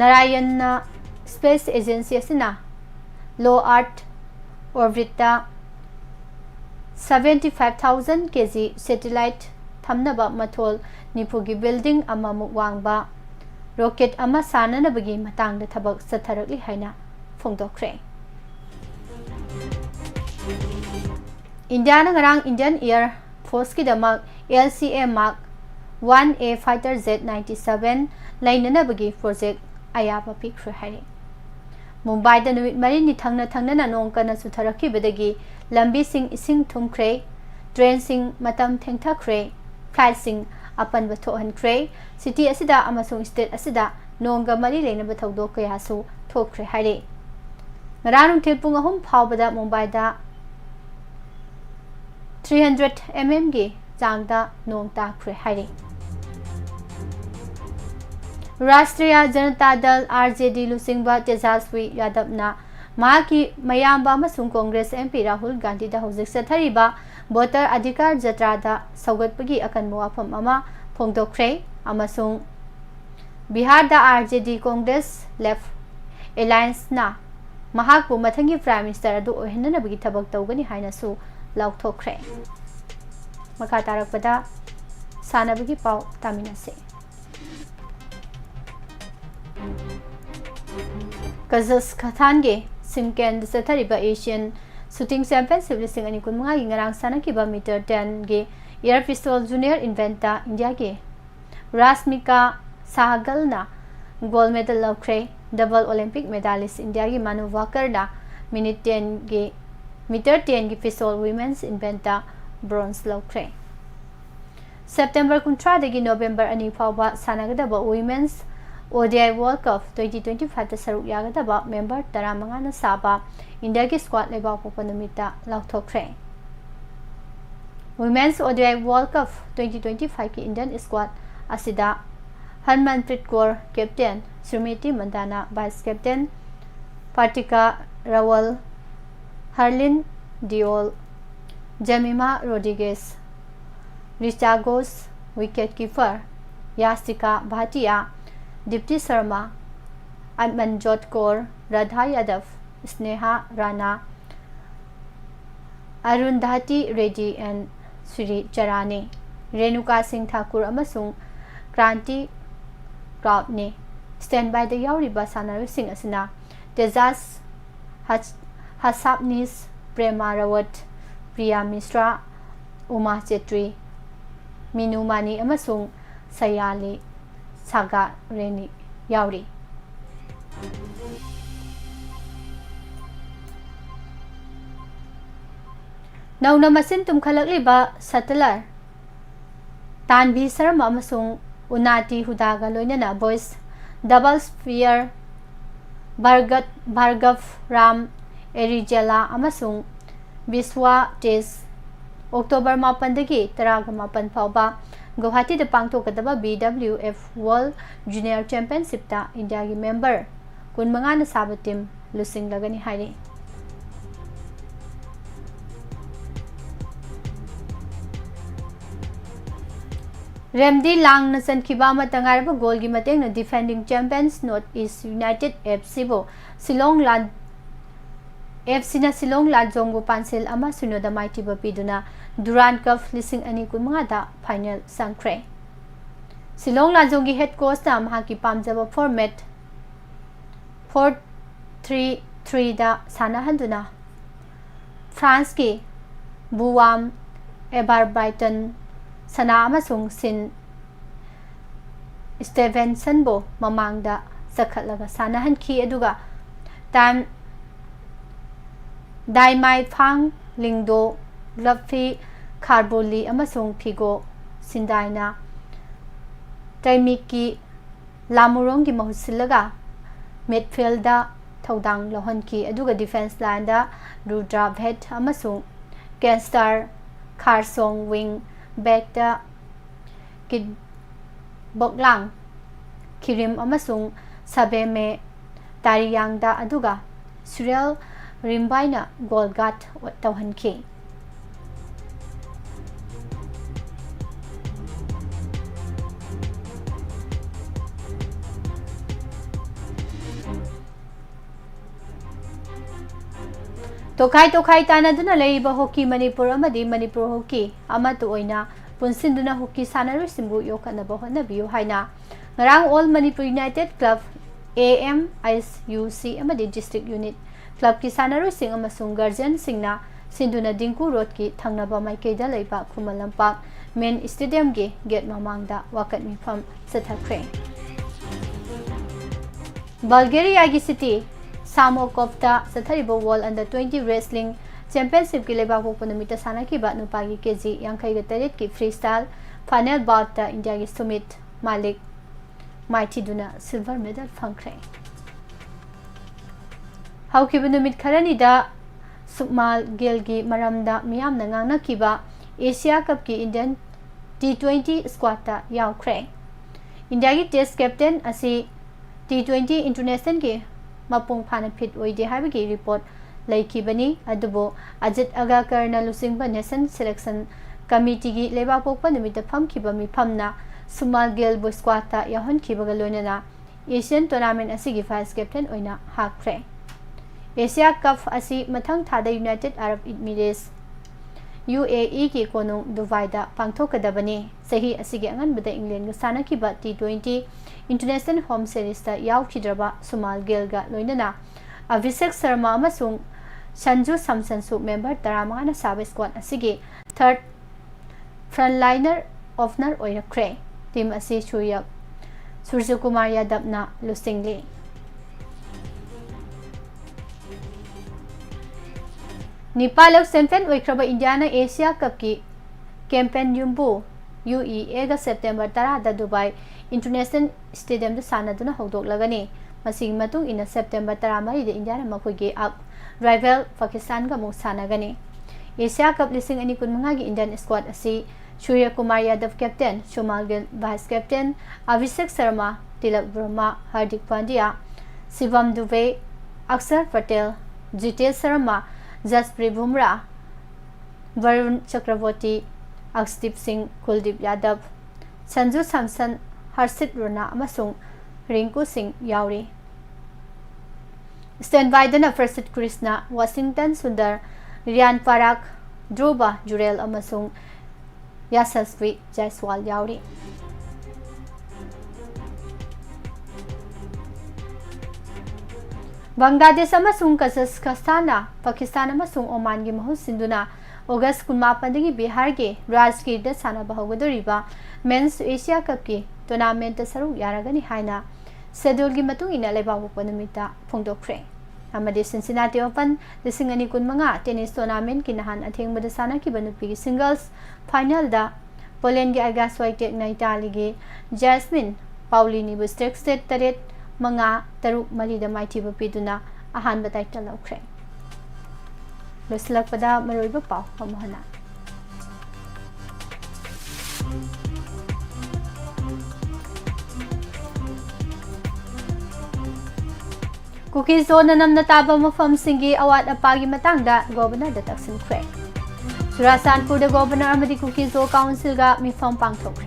narayan space agency asina low art orbita 75,000 kg satellite thamnaba mathol nipugi building ama muwangba rocket ama sananabagi matangda thabak satharakli haina phongdokre India na ngarang Indian Air Force ki damak LCA Mark 1A fighter jet 97 lainanabagi project ayaba pikre haire Mumbai da nuit mari ni thangna na nong kana sutharaki bedagi lambi sing ising thumkhre train sing matam thengthakre flight sing apan bathohan khre city asida amasung state asida nongga mari leina bathawdo kaya su thokre haire ngarang thilpung ahum phawbada Mumbai da 300 mm gi jangda nong ta khre haire राष्ट्रीय जनता दल RJD लुसिंगबा तेजस्वी यादवना माकी मयाम्बा मसुंग कांग्रेस MP राहुल गांधी दा हौजिक सथरिबा वोटर अधिकार जत्रादा सौगतपगी अकन वाफम अमा फोंदोखरे अमसुंग बिहार दा RJD कांग्रेस लेफ्ट एलायंस ना महाकु मथंगी प्राइम मिनिस्टर अदु ओहननबगी थबक तौगनी हाइनासु लाउथोखरे मखा तारकपदा सानबगी पाउ तामिनासे Kazakhstan ge Simken Sathariba Asian Shooting Championship lising ani kunmanga gi ngarang sanakiba meter 10 ge air pistol junior inventa India ge Rasmika Sahagalna gold medal laukre double Olympic medalist India gi Manu Walker na minute 10 ge meter 10 ge pistol women's inventa bronze laukre September kuntra dagi November ani phawba sanagadaba women's ODI World Cup 2025 ta saruk yagadaba member 15 na saba India ki squad leba popanumita lauthokre Women's ODI World Cup 2025 ki Indian squad asida Harmanpreet Kaur captain Srimati Mandana vice captain Partika Rawal Harlin Diol Jemima Rodriguez Richa Ghosh wicket keeper Yastika Bhatia Dipti Sharma, Manjot Kaur, Radha Yadav, Sneha Rana, Arundhati Reddy and Sri Charane, Renuka Singh Thakur amasung Kranti Krautne. Stand by the Yauriba Sana Singh Asana, Tezas Hasapnis, Prema Rawat, Priya Misra, Uma Chetri, Minu Mani amasung Sayali. Saga Reni Yauri Nauna masin tumkhalakliba settler Tanvi Sarma amasung Unati Hudaga loinana boys double sphere Bhargav Ram Erijela amasung Biswa Tes October 8 dagi 18 phawba Guwahati da pangthokadaba BWF World Junior Championship ta India gi member kunmanga na saba team lusing lagani haire Remdi lang na sankhiba matangarba goal gi mateng na defending champions North East United FC bo Silong Lad FC na Silong Lad Zongo Pansel ama sunoda mighty bapiduna Durand Cup lising ani kunmanga da final sangkre Silong Lad Zongi head coach na mahaki pamjaba format 3-3 सानाहंदुना फ्रांस की बुवाम एबारबाइटन सना अमसुंग सिन स्टेवेंसन बो ममांगदा सखतलगा सानाहनखी अदुगा टाइम दाइमाई फांग लिंगदो लफी खारबोली अमसुंग फिगो सिंदाइना तैमिकी लामुरोंगी महुसिलगा मिडफील्डा थौदांग लहनकी अदुगा डिफेंस लाइनदा रुद्रा भेट अमसुंग कैंस्टार खारसोंग विंग बैकदा किड बोकलांग खिरिम अमसुंग साबेमे तारियांगदा अदुगा सुरेल रिम्बाइना गोलगाट तौहनखी तोखाई तानादुना लेइबा हॉकी मणिपुर अमदी मणिपुर हॉकी अमतु ओइना पुनसिंदुना हॉकी सानारुसिंबु योखनबा होनबियु हाइना ngarang all manipur united club AMISUC amadi district unit club ki sanaru sing amasung guardian singna sinduna dingku road ki thangnaba maikeida leiba khumalampa main stadium ge gate mamangda wakat mifam sathakre Bulgaria gi city Samokovta satharibo world under 20 wrestling championship ki leba pokpanamita sanaki ba nupagi kg yankai ga taret ki freestyle final bout ta india gi sumit malik Mighty Duna silver medal fangkre. Haukiba numit kharanida Sukmal Gilgi maramda miyam na ngangna kiba Asia Cup ki Indian T20 squad ta yaukre. India ki test captain asi T20 international ki mapung phana phit oide haiba ki report laikibani adubo Ajit Agakar na lusingba nation selection committee ki leba pokpa numita phamkiba mi phamna Sumal Gil bu squad ta yahon kibaga loinana Asian tournament asigi vice captain oina hakre Asia Cup asi mathang thada United Arab Emirates UAE ki konung Dubai da pangthokadabani sahi asigi anganbada England ga sanakiba T20 international home series ta yaukidraba Sumal Gil ga loinana Abhishek Sharma amasung Sanju Samson su member 15 na sabe squad asigi third frontliner opener oirakre team asi Surya Kumar Yadav na lusingli Nepal champion oikraba India na Asia Cup ki campaign yumbu UEA ga September 10 da Dubai International Stadium da sanaduna hogdoklagani masing matung ina September 10 da India na makogi up rival Pakistan ga mu sanagani Asia Cup lising ani kunmanga gi Indian squad asi Surya Kumar Yadav captain, Sumal Gil vice captain, Abhishek Sharma, Tilak Verma, Hardik Pandya, Shivam Dubey, Akshar Patel, Jitel Sharma, Jasprit Bumrah, Varun Chakraborty, Akshdeep Singh, Kuldeep Yadav, Sanju Samson, Harshit Rana amasung Rinku Singh yauri. Standby dana Farsit Krishna, Washington Sundar, Rian Parak, Dhruva Jurel amasung Yasasvi Jaiswal yauri. Bangladesh amasung Kazakhstan, Pakistan amasung Oman gi mahut sinduna August 18 Bihar gi Rajgir da sanaba haugadoriba Men's Asia Cup ki tournament ta saruk yaragani haina schedule gi matung ina lebaw panamita phongdokre. Amadi Cincinnati Open lisingani kunmanga tennis tournament kinahan athengbada sana ki banupi singles final da Poland gi Aga Swiatek na Italy gi Jasmine Paolini bu set taret manga taruk mari da maiti bu piduna ahan ba title laukre. Loslak pada maroiba paw pamohana. Cookie zone nam nataba mafam singi awat apagi matangda governor da taksin kre. Surasanpur da governor amadi Cookie Zone Council ga mifam pangthokre.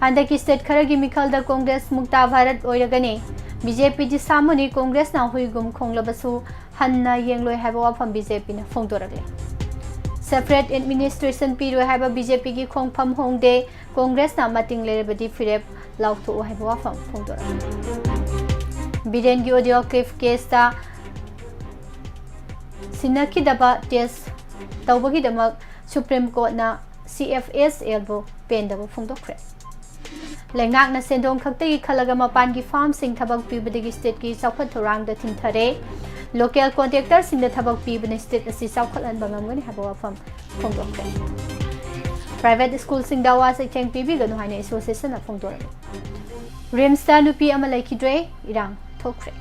Andaki state kharagi mikhal da Congress Mukta Bharat oiragani BJP ji samuni Congress na huigum khonglabasu hanna yengloi haba wafam BJP na phongdoragle. Separate administration piro haba BJP gi khongpham hongde Congress na mating lerebadi firep lautho haba wafam phongdoragle. Biren gi audio clip case ta sinakidaba test tawbagi damak Supreme Court na CFSL bo pendaba phongdokre Lengak na sendong khaktai khalaga mapan gi farm sing thabak pibadagi state ki saukhat thorang da thingthare local contractor sing da thabak pibani state asi saukhalan bangamgani haba wafam phongdokre Private school sing da wa sai cheng pibi ganu haina association na phongdor Rimsta nupi ama laikidre irang thokre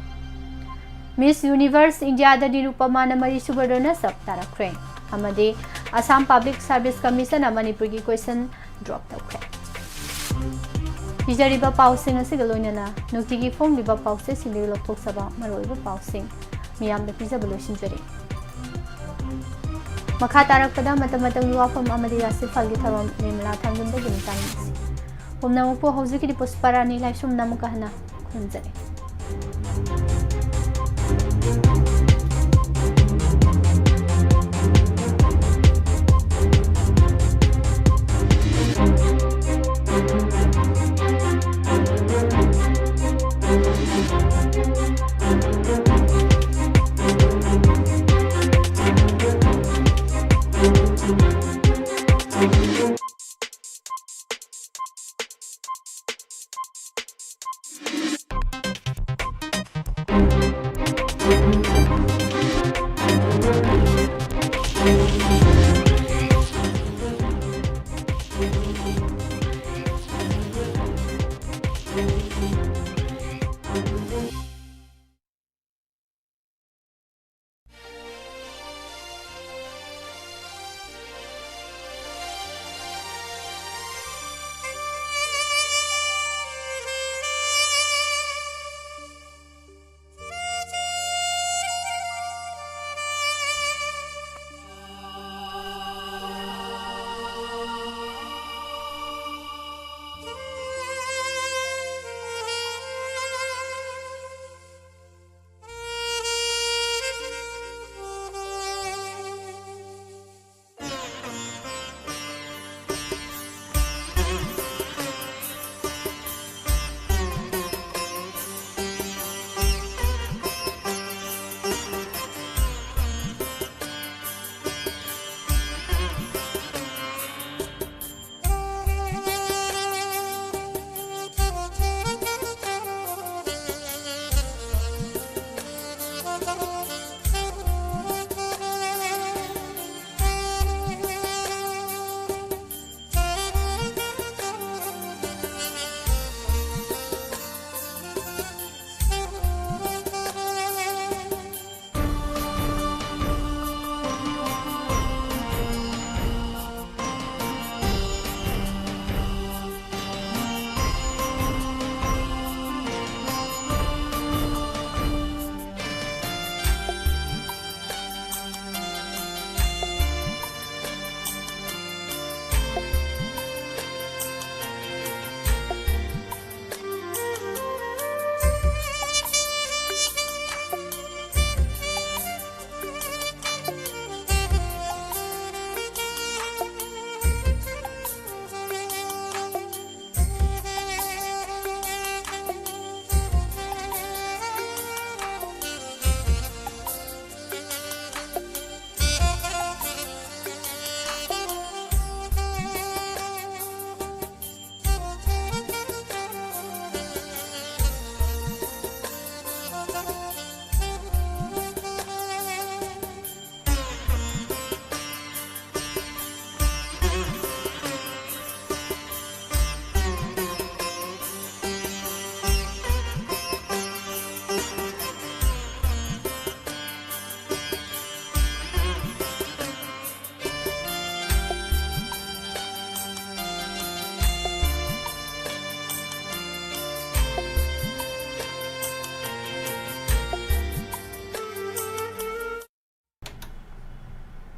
Miss Universe India da Nirupama na mari subadona sab tarakre amade Assam Public Service Commission na Manipur gi question drop tawkre Hijariba pausing asi galoina na nukti gi phone liba pause sing lo thok saba maroiba pausing miyam da pizza bolution jari makha tarak pada matam wafam amade rasi phal gi tharom nimla thangum da gin time umna mo po hauji ki posparani lai sum namu kahna khunjare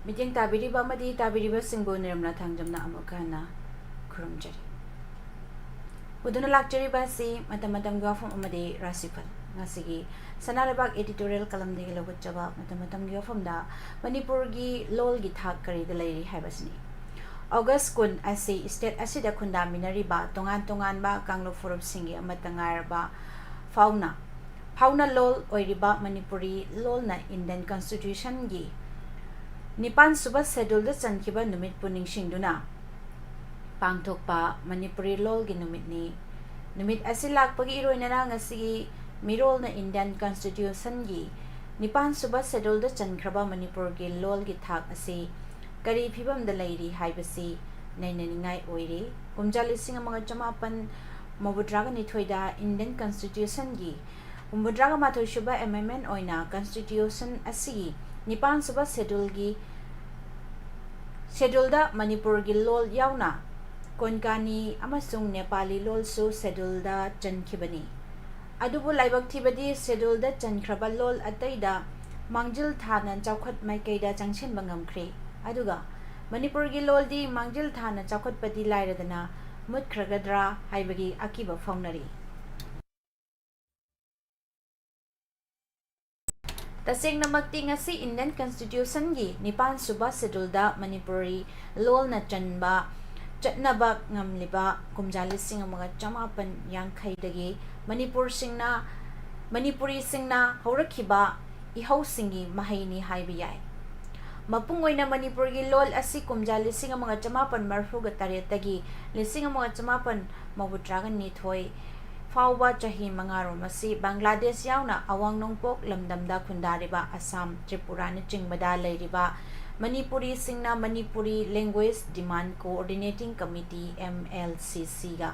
Meeting tabiriba amadi tabiriba singbo niramna thangjamna amukana khurumjari uduna lakchariba si matam gafam amadi rasifal ngasigi sanarabak editorial kalam de lawachaba matam gafam da manipur gi lol gi thak kari da leiri habasni August kun asi state asida khunda minari ba tongan ba kanglo forum singi amatangar ba fauna ꯐꯥꯎꯅ ꯂꯣꯜ ꯑꯣꯏꯔꯤꯕ ꯃꯅꯤꯄꯨꯔꯤ ꯂꯣꯜꯅ ꯏꯟꯗꯤꯌꯟ ꯀꯟꯁꯇꯤꯇ꯭ꯌꯨꯁꯟꯒꯤ 9ꯁꯨꯕ ꯁꯦꯗꯨꯜꯗ ꯆꯟꯈꯤꯕ ꯅꯨꯃꯤꯠꯄꯨ ꯅꯤꯡꯁꯤꯡꯗꯨꯅ ꯄꯥꯡꯊꯣꯛꯄ ꯃꯅꯤꯄꯨꯔꯤ ꯂꯣꯜꯒꯤ ꯅꯨꯃꯤꯠꯅꯤ ꯅꯨꯃꯤꯠ ꯑꯁꯤ ꯂꯥꯛꯄꯒꯤ ꯏꯔꯣꯏꯅꯅ ꯉꯁꯤꯒꯤ ꯃꯤꯔꯣꯜꯅ ꯏꯟꯗꯤꯌꯟ ꯀꯟꯁꯇꯤꯇ꯭ꯌꯨꯁꯟꯒꯤ 9ꯁꯨꯕ ꯁꯦꯗꯨꯜꯗ ꯆꯟꯈ꯭ꯔꯕ ꯃꯅꯤꯄꯨꯔꯒꯤ ꯂꯣꯜꯒꯤ ꯊꯥꯛ ꯑꯁꯤ ꯀꯔꯤ ꯐꯤꯕꯝꯗ ꯂꯩꯔꯤ ꯍꯥꯏꯕꯁꯤ ꯅꯩꯅꯅꯤꯡꯉꯥꯏ ꯑꯣꯏꯔꯤ ꯀꯨꯝꯖꯥ 1962ꯗ ꯏꯟꯗꯤꯌꯟ ꯀꯟꯁꯇꯤꯇ꯭ꯌꯨꯁꯟꯒꯤ 68ꯁꯨꯕ ꯑꯦꯃꯦꯟꯃꯦꯟ ꯑꯣꯏꯅ ꯀꯟꯁꯇꯤꯇ꯭ꯌꯨꯁꯟ ꯑꯁꯤꯒꯤ 9ꯁꯨꯕ ꯁꯦꯗꯨꯜꯗ ꯃꯅꯤꯄꯨꯔꯒꯤ ꯂꯣꯜ ꯌꯥꯎꯅ ꯀꯣꯟꯀꯥꯅꯤ ꯑꯃꯁꯨꯡ ꯅꯦꯄꯥꯂꯤ ꯂꯣꯜꯁꯨ ꯁꯦꯗꯨꯜꯗ ꯆꯟꯈꯤꯕꯅꯤ ꯑꯗꯨꯕꯨ ꯂꯥꯏꯕꯛ ꯊꯤꯕꯗꯤ ꯁꯦꯗꯨꯜꯗ ꯆꯟꯈ꯭ꯔꯕ ꯂꯣꯜ ꯑꯇꯩꯗ ꯃꯥꯡꯖꯤꯜ ꯊꯥꯅ ꯆꯥꯎꯈꯠ ꯃꯥꯏꯀꯩꯗ ꯆꯪꯁꯤꯟꯕ ꯉꯝꯈ꯭ꯔꯦ ꯑꯗꯨꯒ ꯃꯅꯤꯄꯨꯔꯒꯤ ꯂꯣꯜꯗꯤ ꯃꯥꯡꯖꯤꯜ ꯊꯥꯅ ꯆꯥꯎꯈꯠꯄꯗꯤ ꯂꯥꯏꯔꯗꯅ ꯃꯨꯠꯈ꯭ꯔꯒꯗ꯭ꯔꯥ ꯍꯥꯏꯕꯒꯤ ꯑꯀꯤꯕ ꯐꯥꯎꯅꯔꯤ ꯇꯁꯦꯡꯅꯃꯛꯇꯤ ꯉꯁꯤ ꯏꯟꯗꯤꯌꯟ ꯀꯟꯁꯇꯤꯇ꯭ꯌꯨꯁꯟꯒꯤ 9ꯁꯨꯕ ꯁꯦꯗꯨꯜꯗ ꯃꯅꯤꯄꯨꯔꯤ ꯂꯣꯜꯅ ꯆꯠꯅꯕ ꯉꯝꯂꯤꯕ ꯀꯨꯝꯖꯥ 1950ꯗꯒꯤ ꯃꯅꯤꯄꯨꯔꯤꯁꯤꯡꯅ ꯍꯧꯔꯛꯈꯤꯕ ꯏꯍꯧꯁꯤꯡꯒꯤ ꯃꯍꯩꯅꯤ ꯍꯥꯏꯕ ꯌꯥꯏ ꯃꯄꯨꯡ ꯑꯣꯏꯅ ꯃꯅꯤꯄꯨꯔꯒꯤ ꯂꯣꯜ ꯑꯁꯤ ꯀꯨꯝꯖꯥ 1968ꯗꯒꯤ 1962 ꯐꯥꯎꯕ ꯆꯍꯤ 5 ꯑꯁꯤ ꯕꯪꯒ꯭ꯂꯥꯗꯦꯁ ꯌꯥꯎꯅ ꯑꯋꯥꯡ ꯅꯣꯡꯄꯣꯛ ꯂꯝꯗꯝꯗ ꯈꯨꯟꯗꯥꯔꯤꯕ ꯑꯁꯥꯝ ꯇ꯭ꯔꯤꯄꯨꯔꯥꯅꯆꯤꯡꯕꯗ ꯂꯩꯔꯤꯕ ꯃꯅꯤꯄꯨꯔꯤꯁꯤꯡꯅ Manipuri language demand coordinating committee MLCCꯒ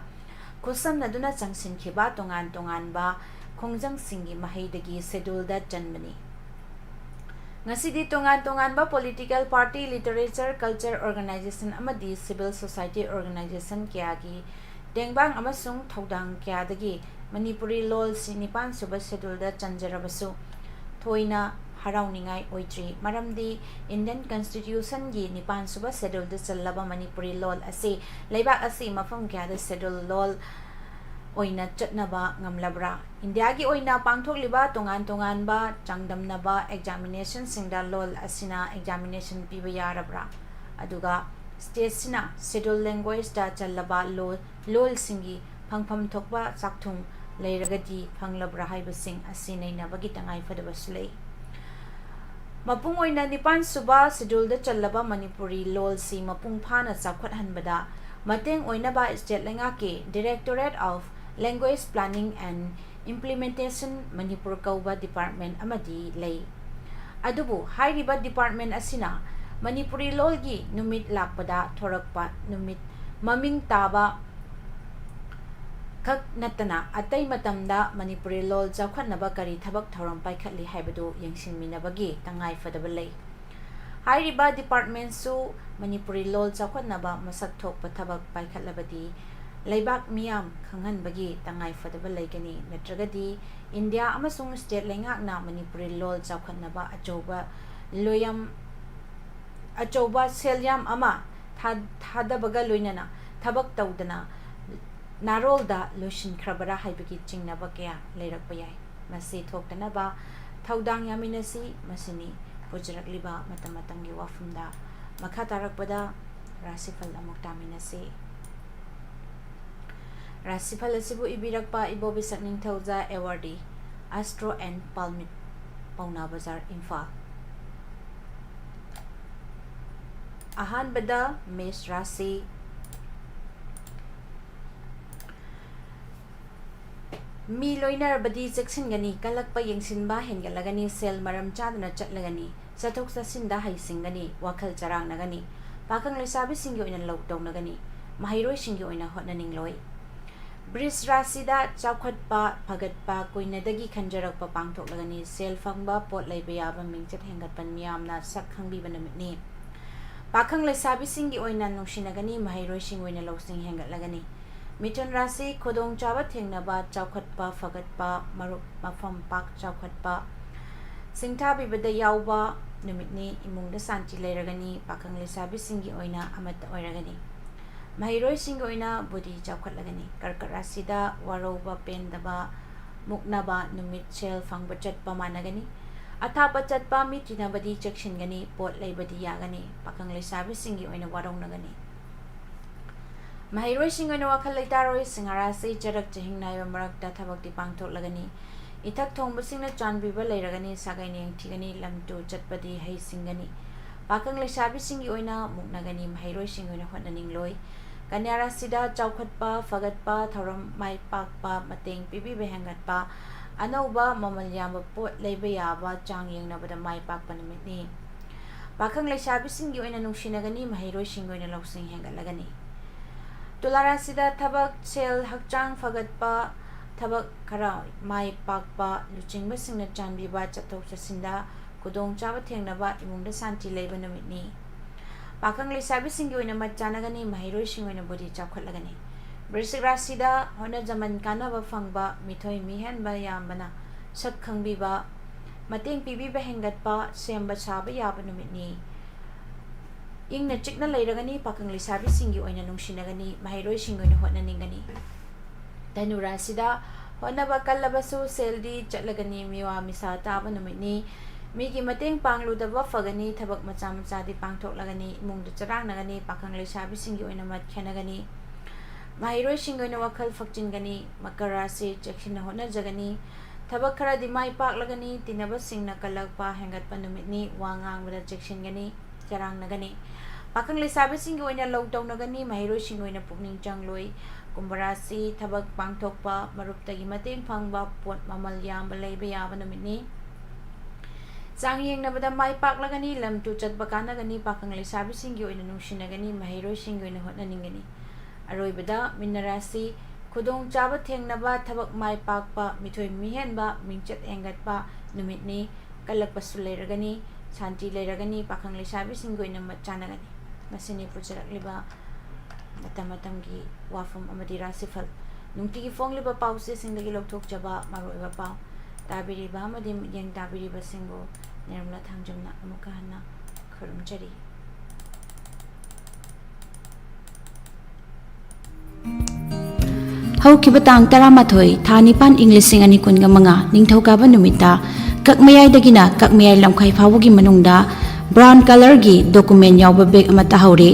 ꯈꯨꯠꯁꯝꯅꯗꯨꯅ ꯆꯪꯁꯤꯟꯈꯤꯕ ꯇꯣꯉꯥꯟ ꯇꯣꯉꯥꯟꯕ ꯈꯣꯡꯖꯪꯁꯤꯡꯒꯤ ꯃꯍꯩꯗꯒꯤ ꯁꯦꯗꯨꯜꯗ ꯆꯟꯕꯅꯤ ꯉꯁꯤꯗꯤ ꯇꯣꯉꯥꯟ ꯇꯣꯉꯥꯟꯕ political party literature culture organisation ꯑꯃꯗꯤ ꯁꯤꯚꯤꯜ ꯁꯣꯁꯥꯏꯇꯤ ꯑꯣꯔꯒꯅꯥꯏꯖꯦꯁꯟ ꯀꯌꯥꯒꯤ ꯇꯦꯡꯕꯥꯡ ꯑꯃꯁꯨꯡ ꯊꯧꯗꯥꯡ ꯀꯌꯥꯗꯒꯤ ꯃꯅꯤꯄꯨꯔꯤ ꯂꯣꯜꯁꯤ 9ꯁꯨꯕ ꯁꯦꯗꯨꯜꯗ ꯆꯟꯖꯔꯕꯁꯨ ꯊꯣꯏꯅ ꯍꯔꯥꯎꯅꯤꯡꯉꯥꯏ ꯑꯣꯏꯗ꯭ꯔꯤ ꯃꯔꯝꯗꯤ ꯏꯟꯗꯤꯌꯟ ꯀꯟꯁꯇꯤꯇ꯭ꯌꯨꯁꯟꯒꯤ 9ꯁꯨꯕ ꯁꯦꯗꯨꯜꯗ ꯆꯜꯂꯕ ꯃꯅꯤꯄꯨꯔꯤ ꯂꯣꯜ ꯑꯁꯤ ꯂꯩꯕꯥꯛ ꯑꯁꯤ ꯃꯐꯝ ꯀꯌꯥꯗ ꯁꯦꯗꯨꯜ ꯂꯣꯜ ꯑꯣꯏꯅ ꯆꯠꯅꯕ ꯉꯝꯂꯕ꯭ꯔꯥ ꯏꯟꯗꯤꯌꯥꯒꯤ ꯑꯣꯏꯅ ꯄꯥꯡꯊꯣꯛꯂꯤꯕ ꯇꯣꯉꯥꯟ ꯇꯣꯉꯥꯟꯕ ꯆꯥꯡꯗꯝꯅꯕ ꯑꯦꯛꯖꯥꯃꯤꯅꯦꯁꯟꯁꯤꯡꯗ ꯂꯣꯜ ꯑꯁꯤꯅ ꯑꯦꯛꯖꯥꯃꯤꯅꯦꯁꯟ ꯄꯤꯕ ꯌꯥꯔꯕ꯭ꯔꯥ ꯑꯗꯨꯒ ꯁ꯭ꯇꯦꯠꯁꯤꯅ ꯁꯦꯗꯨꯜ ꯂꯦꯡꯒ꯭ꯋꯦꯖꯇ ꯆꯜꯂꯕ ꯂꯣꯜꯁꯤꯡꯒꯤ ꯐꯪꯐꯝ ꯊꯣꯛꯄ ꯆꯥꯛꯊꯨꯡ ꯂꯩꯔꯒꯗꯤ ꯐꯪꯂꯕ꯭ꯔꯥ ꯍꯥꯏꯕꯁꯤꯡ ꯑꯁꯤ ꯅꯩꯅꯕꯒꯤ ꯇꯉꯥꯏꯐꯗꯕꯁꯨ ꯂꯩ ꯃꯄꯨꯡ ꯑꯣꯏꯅ 9ꯁꯨꯕ ꯁꯦꯗꯨꯜꯗ ꯆꯜꯂꯕ ꯃꯅꯤꯄꯨꯔꯤ ꯂꯣꯜꯁꯤ ꯃꯄꯨꯡ ꯐꯥꯅ ꯆꯥꯎꯈꯠꯍꯟꯕꯗ ꯃꯇꯦꯡ ꯑꯣꯏꯅꯕ ꯁ꯭ꯇꯦꯠ ꯂꯩꯉꯥꯛꯀꯤ directorate of language planning and implementation Manipur ꯀꯧꯕ ꯗꯤꯄꯥꯔꯠꯃꯦꯟ ꯑꯃꯗꯤ ꯂꯩ ꯑꯗꯨꯕꯨ ꯍꯥꯏꯔꯤꯕ ꯗꯤꯄꯥꯔꯠꯃꯦꯟ ꯑꯁꯤꯅ ꯃꯅꯤꯄꯨꯔꯤ ꯂꯣꯜꯒꯤ ꯅꯨꯃꯤꯠ ꯂꯥꯛꯄꯗ ꯊꯣꯔꯛꯄ ꯅꯨꯃꯤꯠ ꯃꯃꯤꯡ ꯇꯥꯕ ꯈꯛ ꯅꯠꯇꯅ ꯑꯇꯩ ꯃꯇꯝꯗ ꯃꯅꯤꯄꯨꯔꯤ ꯂꯣꯜ ꯆꯥꯎꯈꯠꯅꯕ ꯀꯔꯤ ꯊꯕꯛ ꯊꯧꯔꯝ ꯄꯥꯏꯈꯠꯂꯤ ꯍꯥꯏꯕꯗꯨ ꯌꯦꯡꯁꯤꯟꯃꯤꯟꯅꯕꯒꯤ ꯇꯉꯥꯏꯐꯗꯕ ꯂꯩ ꯍꯥꯏꯔꯤꯕ ꯗꯤꯄꯥꯔꯠꯃꯦꯟꯁꯨ ꯃꯅꯤꯄꯨꯔꯤ ꯂꯣꯜ ꯆꯥꯎꯈꯠꯅꯕ ꯃꯁꯛ ꯊꯣꯛꯄ ꯊꯕꯛ ꯄꯥꯏꯈꯠꯂꯕꯗꯤ ꯂꯩꯕꯥꯛ ꯃꯤꯌꯥꯝ ꯈꯪꯍꯟꯕꯒꯤ ꯇꯉꯥꯏꯐꯗꯕ ꯂꯩꯒꯅꯤ ꯅꯠꯇ꯭ꯔꯒꯗꯤ ꯏꯟꯗꯤꯌꯥ ꯑꯃꯁꯨꯡ ꯁ꯭ꯇꯦꯠ ꯂꯩꯉꯥꯛꯅ ꯃꯅꯤꯄꯨꯔꯤ ꯂꯣꯜ ꯆꯥꯎꯈꯠꯅꯕ ꯑꯆꯧꯕ ꯁꯦꯜꯌꯥꯝ ꯑꯃ ꯊꯥꯗꯕꯒ ꯂꯣꯏꯅꯅ ꯊꯕꯛ ꯇꯧꯗꯅ ꯅꯥꯔꯣꯜꯗ ꯂꯣꯏꯁꯤꯟꯈ꯭ꯔꯕꯔꯥ ꯍꯥꯏꯕꯒꯤ ꯆꯤꯡꯅꯕ ꯀꯌꯥ ꯂꯩꯔꯛꯄ ꯌꯥꯏ ꯃꯁꯤ ꯊꯣꯛꯇꯅꯕ ꯊꯧꯗꯥꯡ ꯌꯥꯃꯤꯟꯅꯁꯤ ꯃꯁꯤꯅꯤ ꯄꯨꯖꯔꯛꯂꯤꯕ ꯃꯇꯝ ꯃꯇꯝꯒꯤ ꯋꯥꯐꯝꯗ ꯃꯈꯥ ꯇꯥꯔꯛꯄꯗ ꯔꯥꯁꯤꯐꯜ ꯑꯃꯨꯛ ꯇꯥꯃꯤꯟꯅꯁꯤ ꯔꯥꯁꯤꯐꯜ ꯑꯁꯤꯕꯨ ꯏꯕꯤꯔꯛꯄ ꯏꯕꯣꯕꯤꯁꯛ ꯅꯤꯡꯊꯧꯖꯥ ꯑꯦꯋꯥꯔꯗꯤ ꯑꯁꯇ꯭ꯔꯣ ꯑꯦꯟ ꯄꯥꯜꯃꯤꯠ ꯄꯥꯎꯅꯥ ꯕꯖꯥꯔ ꯏꯝꯐꯥꯜ ꯑꯍꯥꯟꯕꯗ ꯃꯦꯁ ꯔꯥꯁꯤ ꯃꯤ ꯂꯣꯏꯅꯔꯕꯗꯤ ꯆꯦꯛꯁꯤꯟꯒꯅꯤ ꯀꯜꯂꯛꯄ ꯌꯦꯡꯁꯤꯟꯕ ꯍꯦꯟꯒꯠꯂꯒꯅꯤ ꯁꯦꯜ ꯃꯔꯝ ꯆꯥꯗꯅ ꯆꯠꯂꯒꯅꯤ ꯆꯠꯊꯣꯛ ꯆꯠꯁꯤꯟꯗ ꯍꯩꯁꯤꯡꯒꯅꯤ ꯋꯥꯈꯜ ꯆꯔꯥꯡꯅꯒꯅꯤ ꯄꯥꯈꯪ ꯂꯩꯁꯥꯕꯤꯁꯤꯡꯒꯤ ꯑꯣꯏꯅ ꯂꯧ ꯇꯧꯅꯒꯅꯤ ꯃꯍꯩꯔꯣꯏꯁꯤꯡꯒꯤ ꯑꯣꯏꯅ ꯍꯣꯠꯅꯅꯤꯡꯂꯣꯏ ꯕ꯭ꯔꯤꯖ ꯔꯥꯁꯤꯗ ꯆꯥꯎꯈꯠꯄ ꯐꯒꯠꯄ ꯀꯨꯏꯅꯗꯒꯤ ꯈꯟꯖꯔꯛꯄ ꯄꯥꯡꯊꯣꯛꯂꯒꯅꯤ ꯁꯦꯜ ꯐꯪꯕ ꯄꯣꯠ ꯂꯩꯕ ꯌꯥꯕ ꯃꯤꯡꯆꯠ ꯍꯦꯟꯒꯠꯄ ꯃꯤꯌꯥꯝꯅ ꯁꯛ ꯈꯪꯕꯤꯕ ꯅꯨꯃꯤꯠꯅꯤ ꯄꯥꯈꯪ ꯂꯩꯁꯥꯕꯤꯁꯤꯡꯒꯤ ꯑꯣꯏꯅ ꯅꯨꯡꯁꯤꯅꯒꯅꯤ ꯃꯍꯩꯔꯣꯏꯁꯤꯡ ꯑꯣꯏꯅ ꯂꯧꯁꯤꯡ ꯍꯦꯟꯒꯠꯂꯒꯅꯤ ꯃꯤꯊꯨꯟ ꯔꯥꯁꯤ ꯈꯨꯗꯣꯡꯆꯥꯕ ꯊꯦꯡꯅꯕ ꯆꯥꯎꯈꯠꯄ ꯐꯒꯠꯄ ꯃꯔꯨꯞ ꯃꯐꯝ ꯄꯥꯛ ꯆꯥꯎꯈꯠꯄ ꯁꯤꯡꯊꯥꯕꯤꯕꯗ ꯌꯥꯎꯕ ꯅꯨꯃꯤꯠꯅꯤ ꯏꯃꯨꯡꯗ ꯁꯥꯟꯇꯤ ꯂꯩꯔꯒꯅꯤ ꯄꯥꯈꯪ ꯂꯩꯁꯥꯕꯤꯁꯤꯡꯒꯤ ꯑꯣꯏꯅ ꯑꯃꯠꯇ ꯑꯣꯏꯔꯒꯅꯤ ꯃꯍꯩꯔꯣꯏꯁꯤꯡꯒꯤ ꯑꯣꯏꯅ ꯕꯨꯙꯤ ꯆꯥꯎꯈꯠꯂꯒꯅꯤ ꯀꯔꯀꯠ ꯔꯥꯁꯤꯗ ꯋꯥꯔꯧꯕ ꯄꯦꯟꯗꯕ ꯃꯨꯛꯅꯕ ꯅꯨꯃꯤꯠ ꯁꯦꯜ ꯐꯪꯕ ꯆꯠꯄ ꯃꯥꯟꯅꯒꯅꯤ ꯑꯊꯥꯞꯄ ꯆꯠꯄ ꯃꯤ ꯇꯤꯟꯅꯕꯗꯤ ꯆꯦꯛꯁꯤꯟꯒꯅꯤ ꯄꯣꯠ ꯂꯩꯕꯗꯤ ꯌꯥꯒꯅꯤ ꯄꯥꯈꯪ ꯂꯩꯁꯥꯕꯤꯁꯤꯡꯒꯤ ꯑꯣꯏꯅ ꯋꯥꯔꯧꯅꯒꯅꯤ ꯃꯍꯩꯔꯣꯏꯁꯤꯡ ꯑꯣꯏꯅ ꯋꯥꯈꯜ ꯂꯩꯇꯥꯔꯣꯏ ꯁꯤꯡꯍꯥ ꯔꯥꯁꯤ ꯆꯔꯛ ꯆꯍꯤꯡ ꯅꯥꯏꯕ ꯃꯔꯛꯇ ꯊꯕꯛꯇꯤ ꯄꯥꯡꯊꯣꯛꯂꯒꯅꯤ ꯏꯊꯛ ꯊꯣꯡꯕꯁꯤꯡꯅ ꯆꯥꯟꯕꯤꯕ ꯂꯩꯔꯒꯅꯤ ꯁꯥꯒꯩ ꯌꯦꯡꯊꯤꯒꯅꯤ ꯂꯝ ꯇꯨ ꯆꯠꯄꯗꯤ ꯍꯩꯁꯤꯡꯒꯅꯤ ꯄꯥꯈꯪ ꯂꯩꯁꯥꯕꯤꯁꯤꯡꯒꯤ ꯑꯣꯏꯅ ꯃꯨꯛꯅꯒꯅꯤ ꯃꯍꯩꯔꯣꯏꯁꯤꯡꯒꯤ ꯑꯣꯏꯅ ꯍꯣꯠꯅꯅꯤꯡꯂꯣꯏ ꯀꯟꯌꯥ ꯔꯥꯁꯤꯗ ꯆꯥꯎꯈꯠꯄ ꯐꯒꯠꯄ ꯊꯧꯔꯝ ꯃꯥꯏ ꯄꯥꯛꯄ ꯃꯇꯦꯡ ꯄꯤꯕꯤꯕ ꯍꯦꯟꯒꯠꯄ ꯑꯅꯧꯕ ꯃꯃꯜ ꯌꯥꯝꯕ ꯄꯣꯠ ꯂꯩꯕ ꯌꯥꯕ ꯆꯥꯡ ꯌꯦꯡꯅꯕꯗ ꯃꯥꯏ ꯄꯥꯛꯄ ꯅꯨꯃꯤꯠꯅꯤ ꯄꯥꯈꯪ ꯂꯩꯁꯥꯕꯤꯁꯤꯡꯒꯤ ꯑꯣꯏꯅ ꯅꯨꯡꯁꯤꯅꯒꯅꯤ ꯃꯍꯩꯔꯣꯏꯁꯤꯡꯒꯤ ꯑꯣꯏꯅ ꯂꯧꯁꯤꯡ ꯍꯦꯟꯒꯠꯂꯒꯅꯤ ꯇꯨꯂꯥ ꯔꯥꯁꯤꯗ ꯊꯕꯛ ꯁꯦꯜ ꯍꯛꯆꯥꯡ ꯐꯒꯠꯄ ꯊꯕꯛ ꯈꯔ ꯃꯥꯏ ꯄꯥꯛꯄ ꯂꯨꯆꯤꯡꯕꯁꯤꯡꯅ ꯆꯥꯟꯕꯤꯕ ꯆꯠꯊꯣꯛ ꯆꯠꯁꯤꯟꯗ ꯈꯨꯗꯣꯡꯆꯥꯕ ꯊꯦꯡꯅꯕ ꯏꯃꯨꯡꯗ ꯁꯥꯟꯇꯤ ꯂꯩꯕ ꯅꯨꯃꯤꯠꯅꯤ ꯄꯥꯈꯪ ꯂꯩꯁꯥꯕꯤꯁꯤꯡꯒꯤ ꯑꯣꯏꯅ ꯃꯠ ꯆꯥꯅꯒꯅꯤ ꯃꯍꯩꯔꯣꯏꯁꯤꯡ ꯑꯣꯏꯅ ꯕꯨꯗꯤ ꯆꯥꯎꯈꯠꯂꯒꯅꯤ ꯕ꯭ꯔꯤꯁꯤꯛ ꯔꯥꯁꯤꯗ ꯍꯣꯠꯅꯖꯃꯟ ꯀꯥꯟꯅꯕ ꯐꯪꯕ ꯃꯤꯊꯣꯏ ꯃꯤꯍꯦꯟꯕ ꯌꯥꯝꯕꯅ ꯁꯛ ꯈꯪꯕꯤꯕ ꯃꯇꯦꯡ ꯄꯤꯕꯤꯕ ꯍꯦꯟꯒꯠꯄ ꯁꯦꯝꯕ ꯁꯥꯕ ꯌꯥꯕ ꯅꯨꯃꯤꯠꯅꯤ ꯏꯪꯅ ꯆꯤꯛꯅ ꯂꯩꯔꯒꯅꯤ ꯄꯥꯈꯪ ꯂꯩꯁꯥꯕꯤꯁꯤꯡꯒꯤ ꯑꯣꯏꯅ ꯅꯨꯡꯁꯤꯅꯒꯅꯤ ꯃꯍꯩꯔꯣꯏꯁꯤꯡ ꯑꯣꯏꯅ ꯍꯣꯠꯅꯅꯤꯡꯒꯅꯤ ꯙꯅꯨ ꯔꯥꯁꯤꯗ ꯍꯣꯠꯅꯕ ꯀꯜꯂꯕꯁꯨ ꯁꯦꯜꯗꯤ ꯆꯠꯂꯒꯅꯤ ꯃꯤꯋꯥ ꯃꯤꯁꯥ ꯇꯥꯕ ꯅꯨꯃꯤꯠꯅꯤ ꯃꯤꯒꯤ ꯃꯇꯦꯡ ꯄꯥꯡꯂꯨꯗꯕ ꯐꯒꯅꯤ ꯊꯕꯛ ꯃꯆꯥ ꯃꯆꯥꯗꯤ ꯄꯥꯡꯊꯣꯛꯂꯒꯅꯤ ꯏꯃꯨꯡꯗ ꯆꯔꯥꯡꯅꯒꯅꯤ ꯄꯥꯈꯪ ꯂꯩꯁꯥꯕꯤꯁꯤꯡꯒꯤ ꯑꯣꯏꯅ ꯃꯠ ꯈꯦꯅꯒꯅꯤ ꯃꯍꯩꯔꯣꯏꯁꯤꯡꯒꯤ ꯑꯣꯏꯅ ꯋꯥꯈꯜ ꯐꯛꯆꯤꯟꯒꯅꯤ ꯃꯀꯔ ꯔꯥꯁꯤ ꯆꯦꯛꯁꯤꯟꯅ ꯍꯣꯠꯅꯖꯒꯅꯤ ꯊꯕꯛ ꯈꯔꯗꯤ ꯃꯥꯏ ꯄꯥꯛꯂꯒꯅꯤ ꯇꯤꯟꯅꯕꯁꯤꯡꯅ ꯀꯜꯂꯛꯄ ꯍꯦꯟꯒꯠꯄ ꯅꯨꯃꯤꯠꯅꯤ ꯋꯥ ꯉꯥꯡꯕꯗ ꯆꯦꯛꯁꯤꯟꯒꯅꯤ ꯆꯔꯥꯡꯅꯒꯅꯤ ꯄꯥꯈꯪ ꯂꯩꯁꯥꯕꯤꯁꯤꯡꯒꯤ ꯑꯣꯏna ꯂꯧ ꯇꯧꯅꯒꯅꯤ ꯃꯍꯩꯔꯣꯏꯁꯤꯡ ꯑꯣꯏꯅ ꯄꯨꯛꯅꯤꯡ ꯆꯪꯂꯣꯏ ꯀꯨꯝꯚ ꯔꯥꯁꯤ ꯊꯕꯛ ꯄꯥꯡꯊꯣꯛꯄ ꯃꯔꯨꯞꯇꯒꯤ ꯃꯇꯦꯡ ꯐꯪꯕ ꯄꯣꯠ ꯃꯃꯜ ꯌꯥꯝꯕ ꯂꯩꯕ ꯌꯥꯕ ꯅꯨꯃꯤꯠꯅꯤ ꯆꯥꯡ ꯌꯦꯡꯅꯕꯗ ꯃꯥꯏ ꯄꯥꯛꯂꯒꯅꯤ ꯂꯝ ꯇꯨ ꯆꯠꯄ ꯀꯥꯟꯅꯒꯅꯤ ꯄꯥꯈꯪ ꯂꯩꯁꯥꯕꯤꯁꯤꯡꯒꯤ ꯑꯣꯏꯅ ꯅꯨꯡꯁꯤꯅꯒꯅꯤ ꯃꯍꯩꯔꯣꯏꯁꯤꯡꯒꯤ ꯑꯣꯏꯅ ꯍꯣꯠꯅꯅꯤꯡꯒꯅꯤ ꯑꯔꯣꯏꯕꯗ ꯃꯤꯟꯅ ꯔꯥꯁꯤ ꯈꯨꯗꯣꯡꯆꯥꯕ ꯊꯦꯡꯅꯕ ꯊꯕꯛ ꯃꯥꯏ ꯄꯥꯛꯄ ꯃꯤꯊꯣꯏ ꯃꯤꯍꯦꯟꯕ ꯃꯤꯡꯆꯠ ꯍꯦꯟꯒꯠꯄ ꯅꯨꯃꯤꯠꯅꯤ ꯀꯜꯂꯛꯄꯁꯨ ꯂꯩꯔꯒꯅꯤ ꯁꯥꯟꯇꯤ ꯂꯩꯔꯒꯅꯤ ꯄꯥꯈꯪ ꯂꯩꯁꯥꯕꯤꯁꯤꯡꯒꯤ ꯑꯣꯏꯅ ꯃꯠ ꯆꯥꯅꯒꯅꯤ ꯃꯁꯤꯅꯤ ꯄꯨꯖꯔꯛꯂꯤꯕ ꯃꯇꯝ ꯃꯇꯝꯒꯤ ꯋꯥꯐꯝ ꯑꯃꯗꯤ ꯔꯥꯁꯤꯐꯜ ꯅꯨꯡꯇꯤꯒꯤ ꯐꯣꯡꯂꯤꯕ ꯄꯥꯎꯆꯦꯁꯤꯡꯗꯒꯤ ꯂꯧꯊꯣꯛꯆꯕ ꯃꯔꯨꯑꯣꯏꯕ ꯄꯥꯎ ꯇꯥꯕꯤꯔꯤꯕ ꯑꯃꯗꯤ ꯃꯤꯠꯌꯦꯡ ꯇꯥꯕꯤꯔꯤꯕꯁꯤꯡꯕꯨ ꯅꯤꯔꯃꯂꯥ ꯊꯥꯡꯖꯝꯅ ꯑꯃꯨꯛꯀ ꯍꯟꯅ ꯈꯨꯔꯨꯝꯖꯔꯤ ꯍꯧꯈꯤꯕ ꯇꯥꯡ 13 ꯊꯥ 9 ꯏꯪ 2025 ꯅꯤꯡꯊꯧꯀꯥꯕ ꯅꯨꯃꯤꯠꯇ ꯀꯛꯃꯌꯥꯏꯗꯒꯤꯅ ꯀꯛꯃꯌꯥꯏ ꯂꯝꯈꯥꯏ ꯐꯥꯎꯕꯒꯤ ꯃꯅꯨꯡꯗ ꯕ꯭ꯔꯥꯎꯟ ꯀꯂꯔꯒꯤ ꯗꯣꯀꯨꯃꯦꯟ ꯌꯥꯎꯕ ꯕꯦꯒ ꯑꯃ ꯇꯥꯍꯧꯔꯦ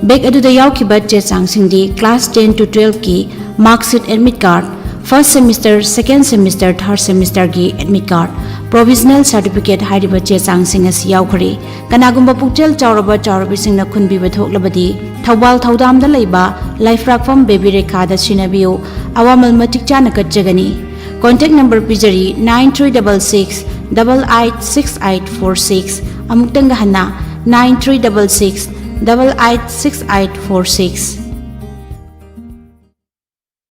ꯕꯦꯒ ꯑꯗꯨꯗ ꯌꯥꯎꯈꯤꯕ ꯆꯦ ꯆꯥꯡꯁꯤꯡꯗꯤ ꯀ꯭ꯂꯥꯁ 10 to 12 ꯀꯤ marksheet admit card first semester second semester third semester की एडमिट कार्ड प्रोविजनल सर्टिफिकेट हाइरिबा चे चांगसिंग असि यावखरे कनागुंबा पुक्चेल चावरबा चावरबिसिंगना खुनबिबा थोकलबदि थौबाल थौदामदा लैबा लाइफ्राकफम बेबी रेखादा सिनाबियो अवामल मटिक चाना कच्चगनी कॉन्टैक्ट नंबर पिजरी 9366886846 अमुक्तंग हन्ना 9366886846